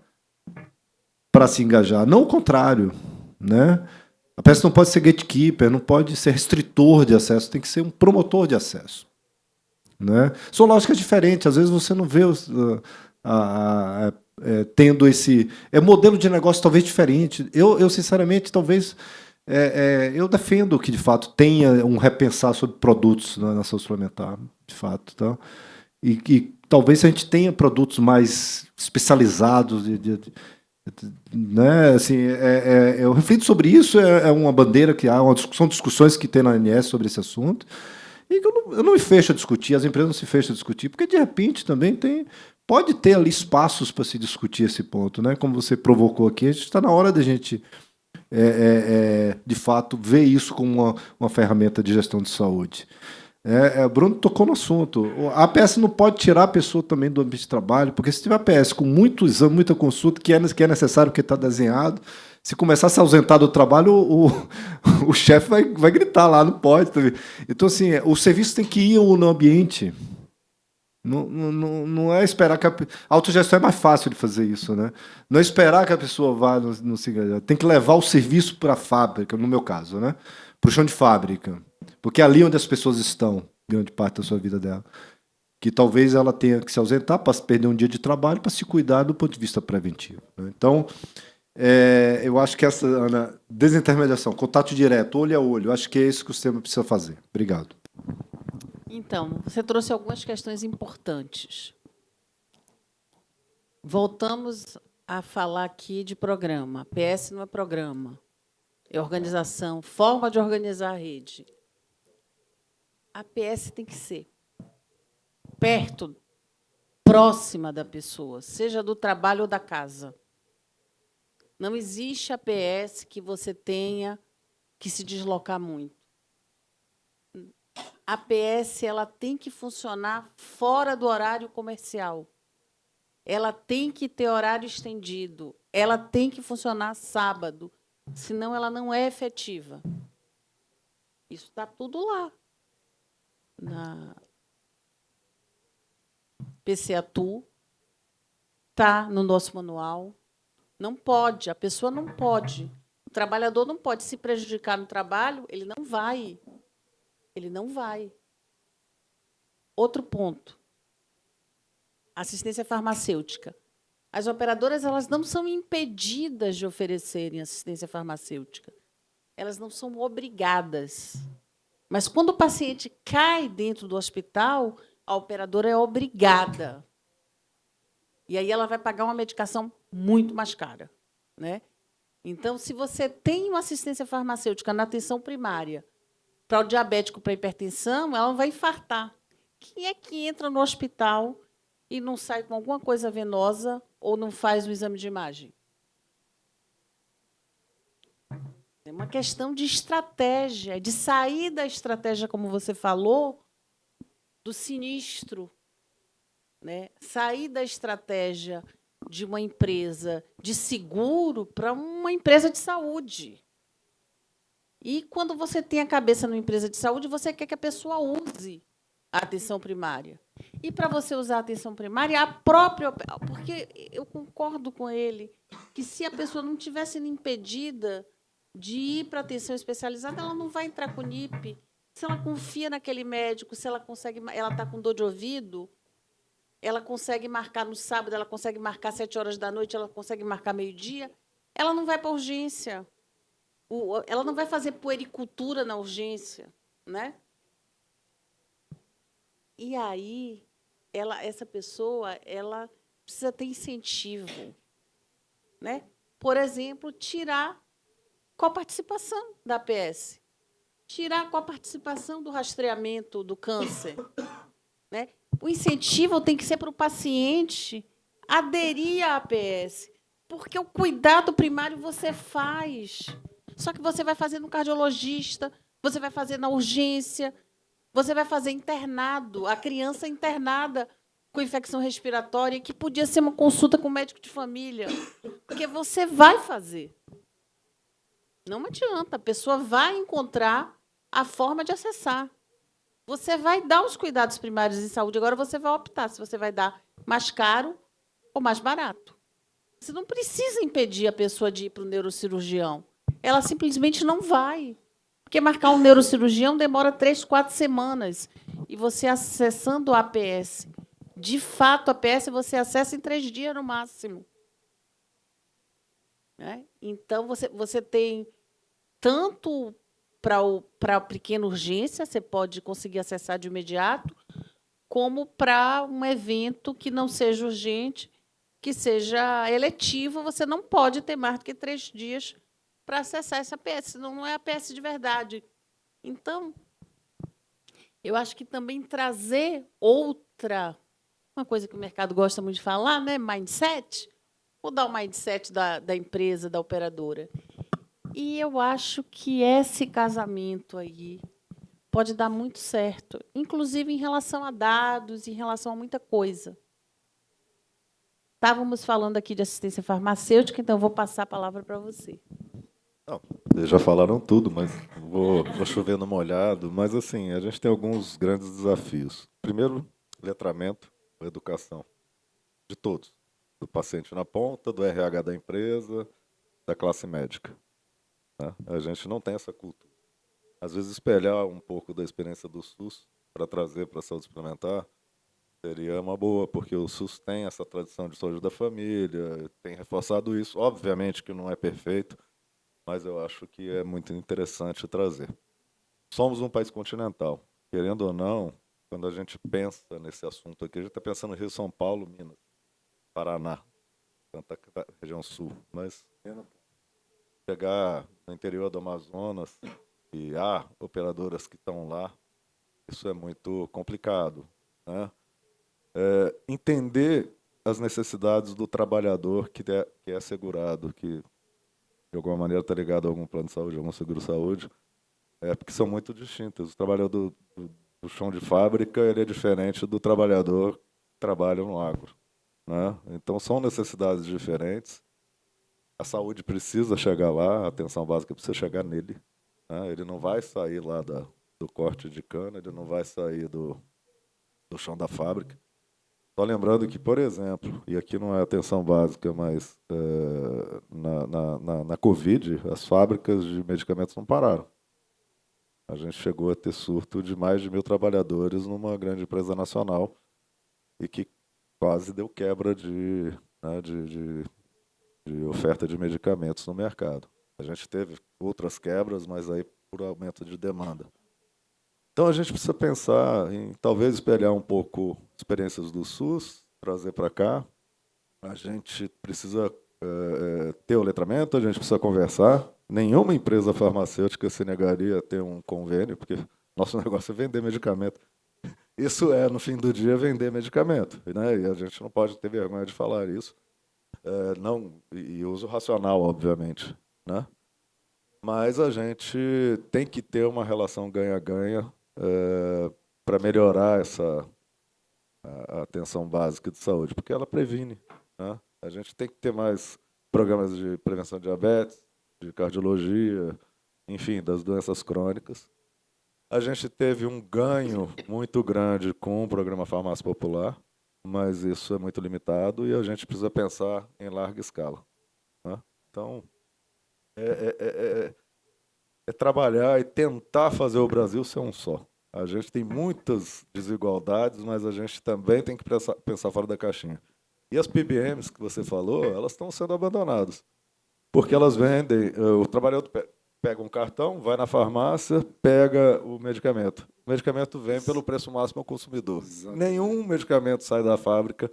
se engajar, não o contrário. Né? A APS não pode ser gatekeeper, não pode ser restritor de acesso, tem que ser um promotor de acesso. Né? São lógicas diferentes, às vezes você não vê tendo esse... É modelo de negócio talvez diferente. Eu sinceramente, talvez... eu defendo que, de fato, tenha um repensar sobre produtos na saúde suplementar, de fato. Tá? E talvez a gente tenha produtos mais especializados, né? Assim, eu reflito sobre isso, é uma bandeira que há, são discussões que tem na ANS sobre esse assunto, e que eu não me fecho a discutir, as empresas não se fecham a discutir, porque, de repente, também pode ter ali espaços para se discutir esse ponto. Né? Como você provocou aqui, a gente está na hora da gente... de fato, ver isso como uma ferramenta de gestão de saúde. O Bruno tocou no assunto. A APS não pode tirar a pessoa também do ambiente de trabalho, porque se tiver APS com muito exame, muita consulta, que é necessário porque está desenhado, se começar a se ausentar do trabalho, o chefe vai gritar lá, não pode. Também. Então, assim, o serviço tem que ir no ambiente. Não é esperar que a autogestão é mais fácil de fazer isso, né? Não é esperar que a pessoa vá no se engajar. Tem que levar o serviço para a fábrica, no meu caso, né? Para o chão de fábrica, porque é ali onde as pessoas estão, grande parte da sua vida dela, que talvez ela tenha que se ausentar para perder um dia de trabalho para se cuidar do ponto de vista preventivo. Né? Então, eu acho que essa, Ana, desintermediação, contato direto, olho a olho, acho que é isso que o sistema precisa fazer. Obrigado. Então, você trouxe algumas questões importantes. Voltamos a falar aqui de programa. PS não é programa, é organização, forma de organizar a rede. A PS tem que ser perto, próxima da pessoa, seja do trabalho ou da casa. Não existe APS que você tenha que se deslocar muito. A APS ela tem que funcionar fora do horário comercial. Ela tem que ter horário estendido. Ela tem que funcionar sábado, senão ela não é efetiva. Isso está tudo lá. Na PCATU, está no nosso manual. Não pode, a pessoa não pode. O trabalhador não pode se prejudicar no trabalho, ele não vai. Ele não vai. Outro ponto. Assistência farmacêutica. As operadoras elas não são impedidas de oferecerem assistência farmacêutica. Elas não são obrigadas. Mas, quando o paciente cai dentro do hospital, a operadora é obrigada. E aí ela vai pagar uma medicação muito mais cara. Né? Então, se você tem uma assistência farmacêutica na atenção primária, para o diabético, para a hipertensão, ela não vai infartar. Quem é que entra no hospital e não sai com alguma coisa venosa ou não faz o exame de imagem? É uma questão de estratégia, de sair da estratégia, como você falou, do sinistro. Né? Sair da estratégia de uma empresa de seguro para uma empresa de saúde. E, quando você tem a cabeça numa empresa de saúde, você quer que a pessoa use a atenção primária. E, para você usar a atenção primária, a própria... Porque eu concordo com ele que se a pessoa não estiver sendo impedida de ir para atenção especializada, ela não vai entrar com NIP. Se ela confia naquele médico, se ela consegue, ela está com dor de ouvido, ela consegue marcar no sábado, ela consegue marcar 7 horas da noite, ela consegue marcar meio-dia, ela não vai para urgência. Ela não vai fazer puericultura na urgência, né? E aí, essa pessoa, ela precisa ter incentivo, né? Por exemplo, tirar coparticipação da APS, tirar a coparticipação do rastreamento do câncer, né? O incentivo tem que ser para o paciente aderir à APS, porque o cuidado primário você faz. Só que você vai fazer no cardiologista, você vai fazer na urgência, você vai fazer internado, a criança internada com infecção respiratória, que podia ser uma consulta com o médico de família, porque você vai fazer. Não adianta, a pessoa vai encontrar a forma de acessar. Você vai dar os cuidados primários em saúde, agora você vai optar se você vai dar mais caro ou mais barato. Você não precisa impedir a pessoa de ir para o neurocirurgião. Ela simplesmente não vai. Porque marcar um neurocirurgião demora 3, 4 semanas. E você acessando a APS, de fato, a APS você acessa em 3 dias no máximo. Né? Então, você tem tanto para a pequena urgência, você pode conseguir acessar de imediato, como para um evento que não seja urgente, que seja eletivo, você não pode ter mais do que 3 dias para acessar essa APS, senão não é APS de verdade. Então, eu acho que também trazer uma coisa que o mercado gosta muito de falar, né? Mindset, mudar o mindset da empresa, da operadora. E eu acho que esse casamento aí pode dar muito certo, inclusive em relação a dados, em relação a muita coisa. Estávamos falando aqui de assistência farmacêutica, então eu vou passar a palavra para você. Não, eles já falaram tudo, mas vou chover no molhado. Mas, assim, a gente tem alguns grandes desafios. Primeiro, letramento, educação de todos. Do paciente na ponta, do RH da empresa, da classe médica. Né? A gente não tem essa cultura. Às vezes, espelhar um pouco da experiência do SUS para trazer para a saúde suplementar seria uma boa, porque o SUS tem essa tradição de saúde da família, tem reforçado isso. Obviamente que não é perfeito, mas eu acho que é muito interessante trazer. Somos um país continental. Querendo ou não, quando a gente pensa nesse assunto aqui, a gente está pensando em Rio, São Paulo, Minas, Paraná, Santa região sul. Mas chegar no interior do Amazonas e há operadoras que estão lá, isso é muito complicado. Né? Entender as necessidades do trabalhador que é segurado, que de alguma maneira está ligado a algum plano de saúde, algum seguro-saúde, porque são muito distintas. O trabalhador do chão de fábrica ele é diferente do trabalhador que trabalha no agro. Né? Então, são necessidades diferentes. A saúde precisa chegar lá, a atenção básica precisa chegar nele. Né? Ele não vai sair lá do corte de cana, ele não vai sair do chão da fábrica. Só lembrando que, por exemplo, e aqui não é atenção básica, mas na Covid, as fábricas de medicamentos não pararam. A gente chegou a ter surto de mais de 1.000 trabalhadores numa grande empresa nacional e que quase deu quebra de oferta de medicamentos no mercado. A gente teve outras quebras, mas aí por aumento de demanda. Então, a gente precisa pensar em talvez espelhar um pouco experiências do SUS, trazer para cá. A gente precisa ter o letramento, a gente precisa conversar. Nenhuma empresa farmacêutica se negaria a ter um convênio, porque nosso negócio é vender medicamento. Isso é, no fim do dia, vender medicamento. Né? E a gente não pode ter vergonha de falar isso. E uso racional, obviamente. Né? Mas a gente tem que ter uma relação ganha-ganha para melhorar a atenção básica de saúde, porque ela previne. Né? A gente tem que ter mais programas de prevenção de diabetes, de cardiologia, enfim, das doenças crônicas. A gente teve um ganho muito grande com o programa Farmácia Popular, mas isso é muito limitado e a gente precisa pensar em larga escala. né? Então, é trabalhar e tentar fazer o Brasil ser um só. A gente tem muitas desigualdades, mas a gente também tem que pensar fora da caixinha. E as PBMs que você falou, elas estão sendo abandonadas. Porque elas vendem, o trabalhador pega um cartão, vai na farmácia, pega o medicamento. O medicamento vem pelo preço máximo ao consumidor. Exatamente. Nenhum medicamento sai da fábrica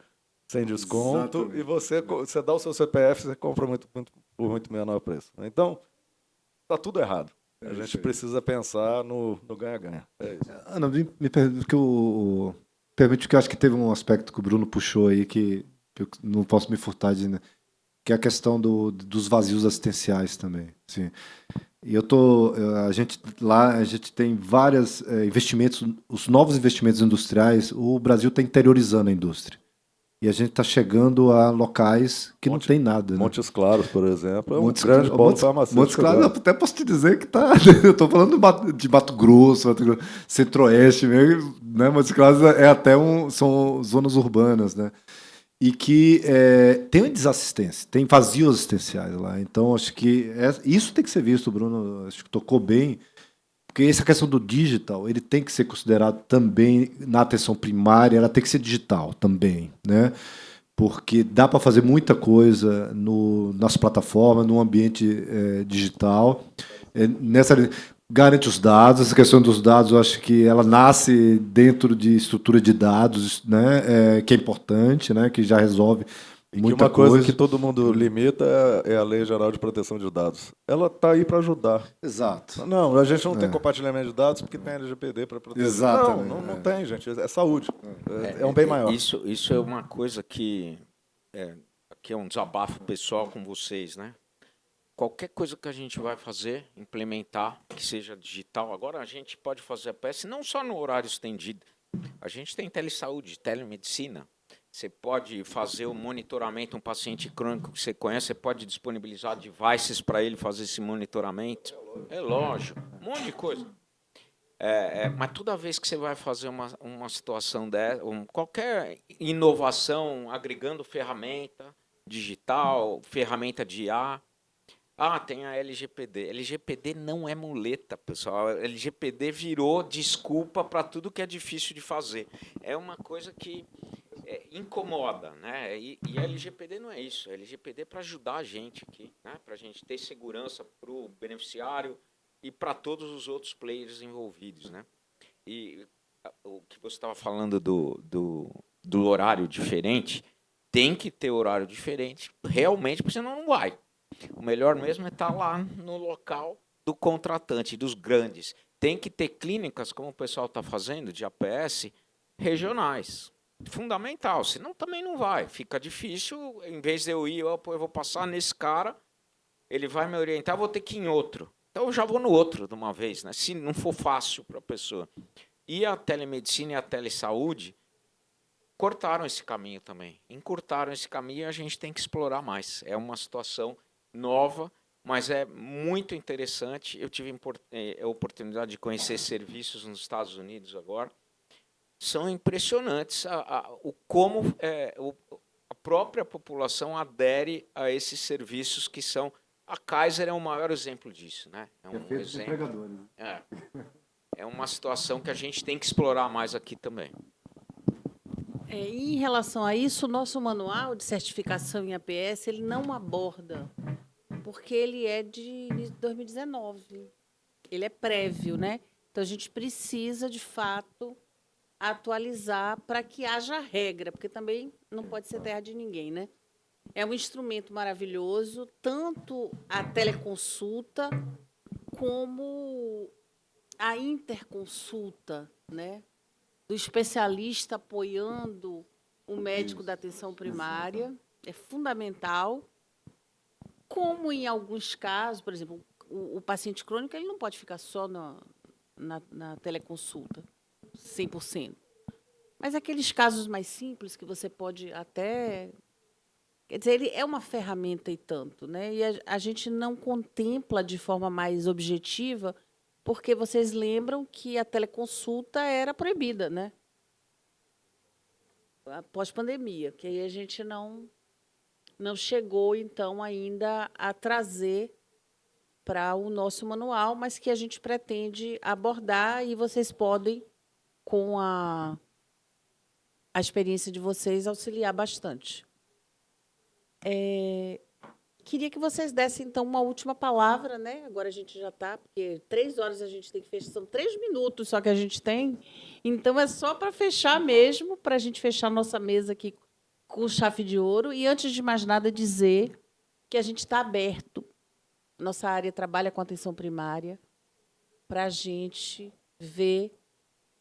sem desconto Exatamente. e você dá o seu CPF, você compra por muito menor preço. Então, está tudo errado. A isso gente aí. precisa pensar no ganha-ganha. É isso. Ana, me permite permite que eu acho que teve um aspecto que o Bruno puxou aí que eu não posso me furtar de, né, que é a questão dos vazios assistenciais também. Assim. E a gente tem vários investimentos, os novos investimentos industriais, o Brasil está interiorizando a indústria. E a gente está chegando a locais que não tem nada, né? Montes Claros, por exemplo, é um Montes grande Cla- polo Montes farmacêutico Claros, eu agora. até posso te dizer que tá. Eu estou falando de Mato Grosso, Centro-Oeste mesmo, né? Montes Claros é até são zonas urbanas, né? E que tem uma desassistência, tem vazios assistenciais lá. Então, acho que isso tem que ser visto, Bruno. Acho que tocou bem, porque essa questão do digital, ele tem que ser considerado também na atenção primária, ela tem que ser digital também, né? Porque dá para fazer muita coisa nas plataformas, no ambiente digital. Garante os dados, essa questão dos dados, eu acho que ela nasce dentro de estrutura de dados, né, que é importante, né, que já resolve E que muita uma coisa coisa. que todo mundo limita é a Lei Geral de Proteção de Dados. Ela está aí para ajudar. Exato. Não, a gente não tem compartilhamento de dados porque tem LGPD para proteger. Exatamente. Não tem, gente. É saúde. É um bem maior. Isso é uma coisa que é um desabafo pessoal com vocês, né? Qualquer coisa que a gente vai fazer, implementar, que seja digital, agora a gente pode fazer a PS não só no horário estendido. A gente tem telesaúde, telemedicina. Você pode fazer o monitoramento, um paciente crônico que você conhece, você pode disponibilizar devices para ele fazer esse monitoramento. É lógico, um monte de coisa. Mas toda vez que você vai fazer uma situação dessa, qualquer inovação agregando ferramenta digital, ferramenta de IA, tem a LGPD. LGPD não é muleta, pessoal. A LGPD virou desculpa para tudo que é difícil de fazer. É uma coisa que incomoda, né? E a LGPD não é isso. A LGPD é para ajudar a gente aqui, né? Para a gente ter segurança para o beneficiário e para todos os outros players envolvidos, né? E o que você estava falando do horário diferente, tem que ter horário diferente, realmente, porque senão não vai. O melhor mesmo é estar lá no local do contratante, dos grandes. Tem que ter clínicas, como o pessoal está fazendo, de APS, regionais. Fundamental, senão também não vai. Fica difícil, em vez de eu ir, eu vou passar nesse cara, ele vai me orientar, eu vou ter que ir em outro. Então eu já vou no outro de uma vez, né? Se não for fácil para a pessoa. E a telemedicina e a telesaúde cortaram esse caminho também. Encurtaram esse caminho e a gente tem que explorar mais. É uma situação nova, mas é muito interessante. Eu tive a oportunidade de conhecer serviços nos Estados Unidos agora. São impressionantes como a própria população adere a esses serviços que são... A Kaiser é o maior exemplo disso, né? É um exemplo. É uma situação que a gente tem que explorar mais aqui também. Em relação a isso, o nosso manual de certificação em APS ele não aborda, porque ele é de 2019. Ele é prévio, né? Então a gente precisa, de fato, atualizar para que haja regra, porque também não pode ser terra de ninguém, né? É um instrumento maravilhoso, tanto a teleconsulta como a interconsulta, né? Do especialista apoiando o médico da atenção primária, é fundamental. Como em alguns casos, por exemplo, o paciente crônico ele não pode ficar só na teleconsulta, 100%. Mas aqueles casos mais simples que você pode até... Quer dizer, ele é uma ferramenta e tanto, né? E a gente não contempla de forma mais objetiva, porque vocês lembram que a teleconsulta era proibida, né? Pós-pandemia, que aí a gente não não chegou, então, ainda a trazer para o nosso manual, mas que a gente pretende abordar e vocês podem, com a experiência de vocês, auxiliar bastante. Queria que vocês dessem, então, uma última palavra, né? Agora a gente já está, porque 3 horas a gente tem que fechar, são 3 minutos só que a gente tem. Então, é só para fechar mesmo, para a gente fechar nossa mesa aqui com chave de ouro. E, antes de mais nada, dizer que a gente está aberto. Nossa área trabalha com atenção primária para a gente ver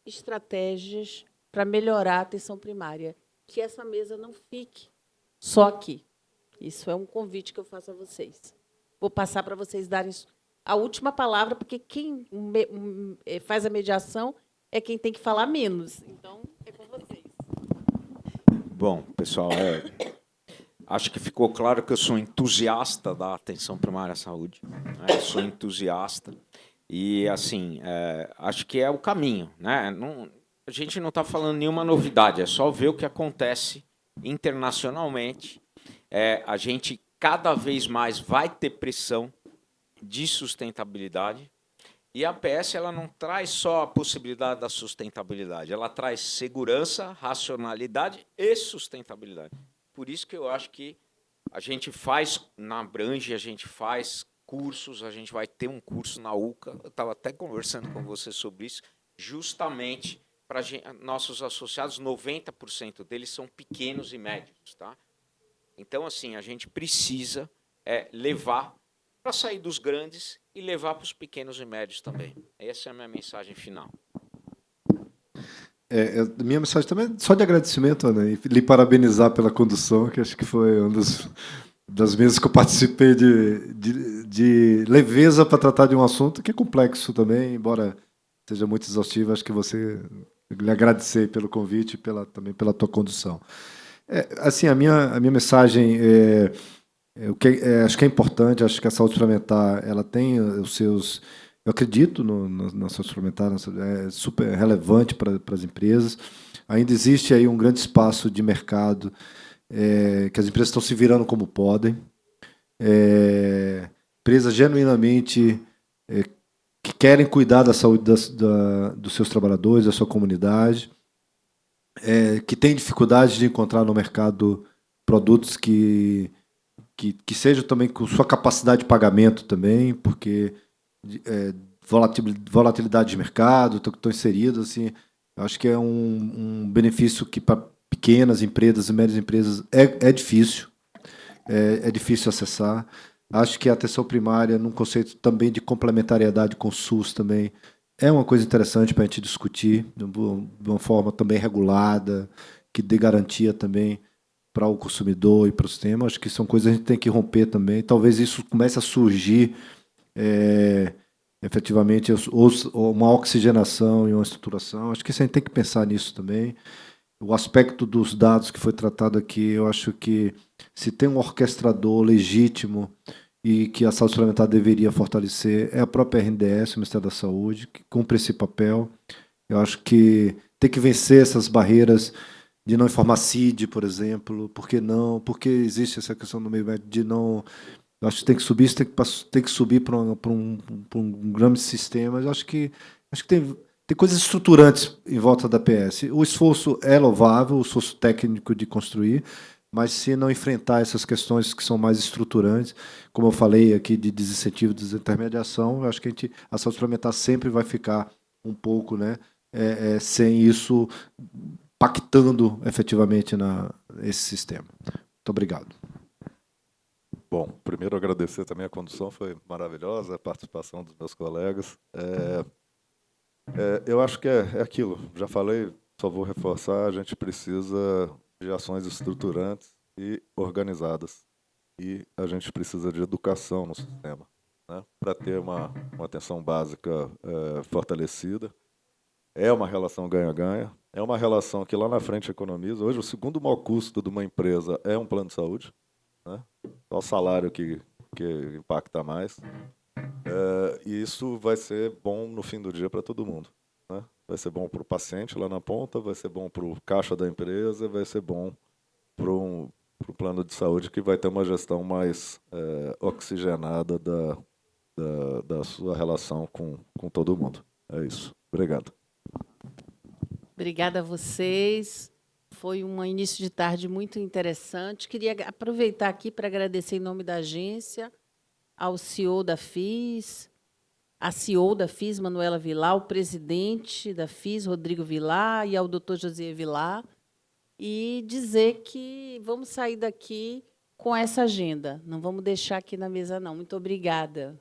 estratégias para melhorar a atenção primária. Que essa mesa não fique só aqui. Isso é um convite que eu faço a vocês. Vou passar para vocês darem a última palavra, porque quem faz a mediação é quem tem que falar menos. Então, é com vocês. Bom, pessoal, acho que ficou claro que eu sou entusiasta da atenção primária à saúde. Né? Sou entusiasta. E, assim, acho que é o caminho. Né? A gente não está falando nenhuma novidade, é só ver o que acontece internacionalmente. A gente cada vez mais vai ter pressão de sustentabilidade. E a APS ela não traz só a possibilidade da sustentabilidade, ela traz segurança, racionalidade e sustentabilidade. Por isso que eu acho que a gente faz na Brange, a gente faz cursos, a gente vai ter um curso na UCA, eu estava até conversando com você sobre isso, justamente para nossos associados, 90% deles são pequenos e médios, tá? Então, assim, a gente precisa levar para sair dos grandes e levar para os pequenos e médios também. Essa é a minha mensagem final. Minha mensagem também é só de agradecimento, Ana, e lhe parabenizar pela condução, que acho que foi uma das mesas que eu participei de leveza para tratar de um assunto que é complexo também, embora seja muito exaustivo. Acho que você lhe agradecer pelo convite e também pela tua condução. Assim, a minha mensagem acho que é importante, acho que a saúde suplementar ela tem os seus. Eu acredito na saúde suplementar, é super relevante para as empresas. Ainda existe aí um grande espaço de mercado que as empresas estão se virando como podem. Empresas genuinamente que querem cuidar da saúde dos seus trabalhadores, da sua comunidade, que têm dificuldade de encontrar no mercado produtos que sejam também com sua capacidade de pagamento também, porque volatilidade de mercado, estão inseridos, assim, acho que é um benefício que para pequenas empresas e médias empresas é difícil, é difícil acessar. Acho que a atenção primária, num conceito também de complementariedade com o SUS também, é uma coisa interessante para a gente discutir, de uma forma também regulada, que dê garantia também para o consumidor e para o sistema. Acho que são coisas que a gente tem que romper também. Talvez isso comece a surgir efetivamente uma oxigenação e uma estruturação. Acho que a gente tem que pensar nisso também. O aspecto dos dados que foi tratado aqui, eu acho que se tem um orquestrador legítimo e que a saúde suplementar deveria fortalecer, é a própria RNDS, o Ministério da Saúde, que cumpre esse papel. Eu acho que tem que vencer essas barreiras de não informar CID, por exemplo. Por que não? Porque existe essa questão no meio médico de não. Eu acho que tem que subir, isso tem que subir para um grande sistema. Eu acho que tem coisas estruturantes em volta da PS. O esforço é louvável, o esforço técnico de construir, mas se não enfrentar essas questões que são mais estruturantes, como eu falei aqui de desincentivo, desintermediação, eu acho que a saúde suplementar sempre vai ficar um pouco, né, sem isso pactando efetivamente nesse sistema. Muito obrigado. Bom, primeiro agradecer também a condução, foi maravilhosa, a participação dos meus colegas. Eu acho que é aquilo, já falei, só vou reforçar, a gente precisa de ações estruturantes e organizadas. E a gente precisa de educação no sistema, né, para ter uma atenção básica fortalecida. É uma relação ganha-ganha, é uma relação que lá na frente economiza. Hoje, o segundo maior custo de uma empresa é um plano de saúde, né? É o salário que impacta mais. E isso vai ser bom no fim do dia para todo mundo, né? Vai ser bom para o paciente lá na ponta, vai ser bom para o caixa da empresa, vai ser bom para o plano de saúde, que vai ter uma gestão mais oxigenada da sua relação com todo mundo. É isso. Obrigado. Obrigada a vocês. Foi um início de tarde muito interessante. Queria aproveitar aqui para agradecer em nome da agência ao CEO da FIS, a CEO da FIS, Manuela Vilar, ao presidente da FIS, Rodrigo Vilar, e ao doutor José Vilar, e dizer que vamos sair daqui com essa agenda. Não vamos deixar aqui na mesa, não. Muito obrigada.